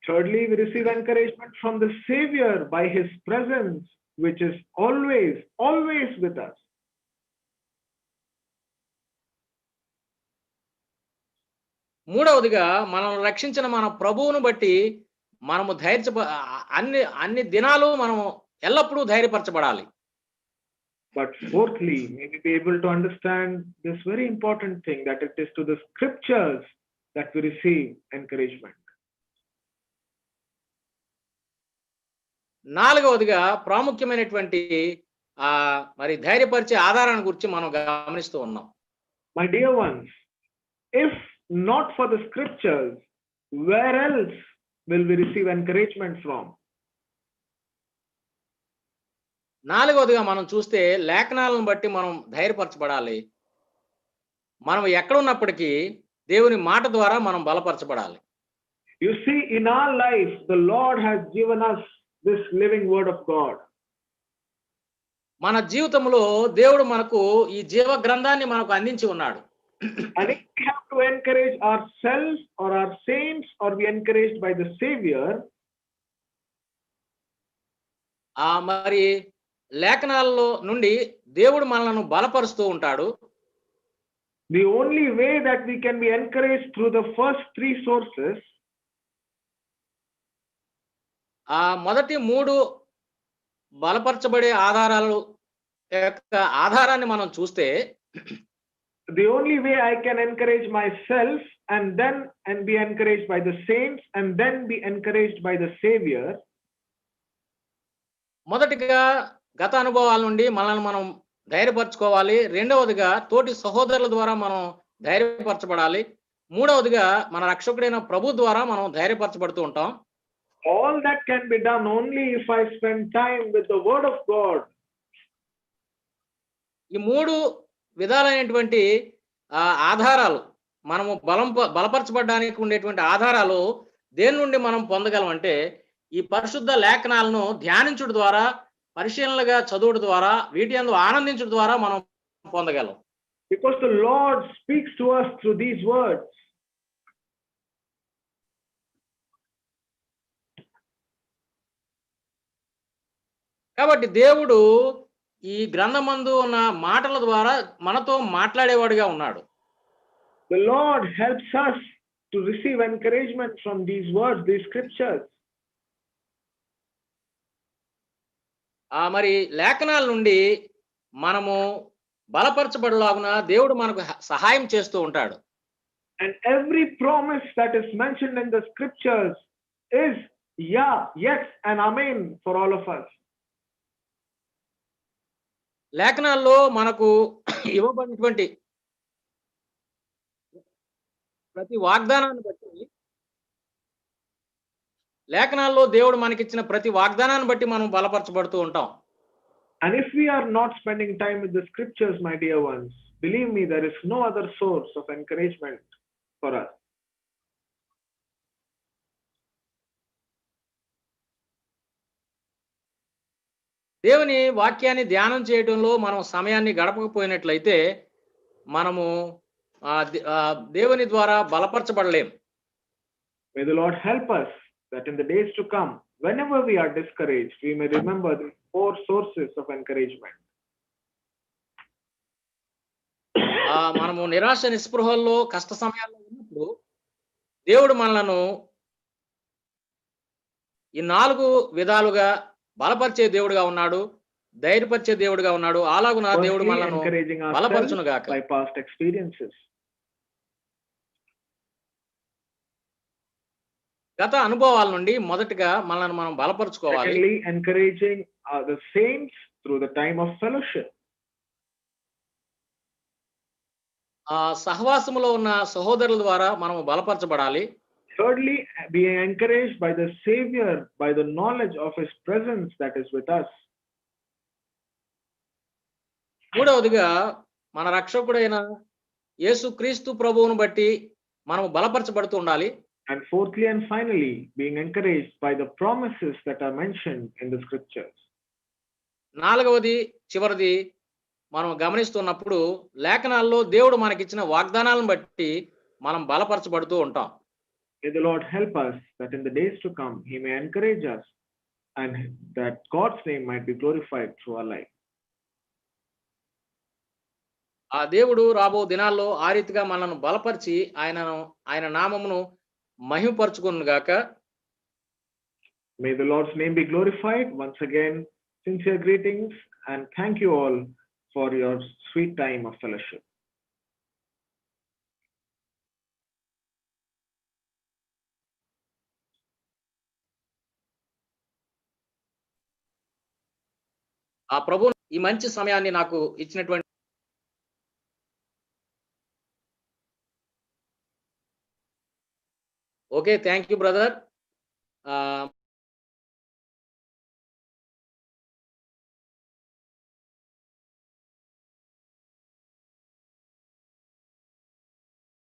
Thirdly, we receive encouragement from the Savior by his presence, which is always with us. మూడవదిగా మనల్ని రక్షించిన మన ప్రభువును బట్టి మనము అన్ని దినాలు మనము ఎల్లప్పుడూ ధైర్యపరచబడాలి. But fourthly, may we be able to understand this very important thing, that it is to the scriptures that we receive encouragement. నాలుగవదిగా ప్రాముఖ్యమైనటువంటి మరి ధైర్యపరిచే ఆధారాన్ని గురించి మనం గమనిస్తూ ఉన్నాం. My dear ones, if not for the scriptures, where else will we receive encouragement from? నాలుగవదిగా మనం చూస్తే లేఖనాలను బట్టి మనం ధైర్యపరచబడాలి. మనం ఎక్కడ ఉన్నప్పటికీ దేవుని మాట ద్వారా మనం బలపరచబడాలి. You see, in our life, the Lord has given us this living word of God. మన జీవితంలో దేవుడు మనకు ఈ జీవ గ్రంథాన్ని మనకు అందించి ఉన్నాడు. And if we have to encourage ourselves or our saints, or be encouraged by the Savior, మరి లేఖనాల్లో నుండి దేవుడు మనలను బలపరుస్తూ ఉంటాడు. the only way that we can be encouraged through the first three sources, మొదటి 3 బలపరచబడే ఆధారాలు యొక్క ఆధారాన్ని మనం చూస్తే, the only way I can encourage myself and then be encouraged by the saints and then be encouraged by the Savior, మొదటిగా గత అనుభవాల నుండి మనల్ని మనం ధైర్యపరచుకోవాలి. రెండవదిగా తోటి సహోదరుల ద్వారా మనం ధైర్యపరచబడాలి. మూడవదిగా మన రక్షకుడైన ప్రభు ద్వారా మనం ధైర్యపరచబడుతూ ఉంటాం. all that can be done only if I spend time with the Word of God. ఈ 3 విధాలైనటువంటి ఆధారాలు, మనము బలపరచబడడానికి ఉండేటువంటి ఆధారాలు దేని నుండి మనం పొందగలం అంటే, ఈ పరిశుద్ధ లేఖనాలను ధ్యానించుట ద్వారా, పరిశీలనగా చదువుట ద్వారా, వీటి యందు ఆనందించుట ద్వారా మనం పొందగలం. Because the Lord speaks to us through these words. కాబట్టి దేవుడు ఈ గ్రంథమందు ఉన్న మాటల ద్వారా మనతో మాట్లాడేవాడుగా ఉన్నాడు. The Lord helps us to receive encouragement from these words, these scriptures. మరి లేఖనాల నుండి మనము బలపరచబడలాగున దేవుడు మనకు సహాయం చేస్తూ ఉంటాడు. And every promise that is mentioned in the scriptures is yeah, yes and amen for all of us. లేఖనాల్లో మనకు ఇవ్వబడినటువంటి ప్రతి వాగ్దానాన్ని బట్టి, లేఖనాల్లో దేవుడు మనకిచ్చిన ప్రతి వాగ్దానాన్ని బట్టి మనం బలపరచబడుతూ ఉంటాం. And if we are not spending time with the scriptures, my dear ones, believe me, there is no other source of encouragement for us. దేవుని వాక్యాన్ని ధ్యానం చేయడంలో మనం సమయాన్ని గడపకపోయినట్లయితే మనము దేవుని ద్వారా బలపరచబడలేం. May the Lord help us that in the days to come, whenever we are discouraged, we may remember the 4 sources of encouragement. మనము నిరాశ నిస్పృహల్లో కష్ట సమయాల్లో ఉన్నప్పుడు దేవుడు మనలను ఈ 4 విధాలుగా బలపరిచే దేవుడుగా ఉన్నాడు, ధైర్యపరిచే దేవుడుగా ఉన్నాడు. అలాగున దేవుడు మనలను బలపరచును గాక. By past experiences. గత అనుభవాల నుండి మొదటిగా మనల్ని మనం బలపరచుకోవాలి. Secondly, encouraging the saints through the time of fellowship. సహవాసములో ఉన్న సహోదరుల ద్వారా మనము బలపరచబడాలి. Thirdly, being encouraged by the Savior, by the knowledge of His presence that is with us. మూడవదిగా మన రక్షకుడైన యేసుక్రీస్తు ప్రభువును బట్టి మనము బలపరచబడుతూ ఉండాలి. And fourthly and finally, being encouraged by the promises that are mentioned in the scriptures. నాలుగవది చివరిది మనం గమనిస్తున్నప్పుడు లేఖనాల్లో దేవుడు మనకిచ్చిన వాగ్దానాలను బట్టి మనం బలపరచబడుతూ ఉంటాం. May the Lord help us that in the days to come, He may encourage us and that God's name might be glorified through our life. ఆ దేవుడు రాబో దినాల్లో ఆ రీతిగా మనల్ని బలపరిచి ఆయన నామమును మహిమపరచుకొను గాక. May the Lord's name be glorified. Once again, sincere greetings and thank you all for your sweet time of fellowship. ఆ ప్రభు ఈ మంచి సమయాన్ని నాకు ఇచ్చినటువంటి ఓకే, థ్యాంక్ యూ బ్రదర్.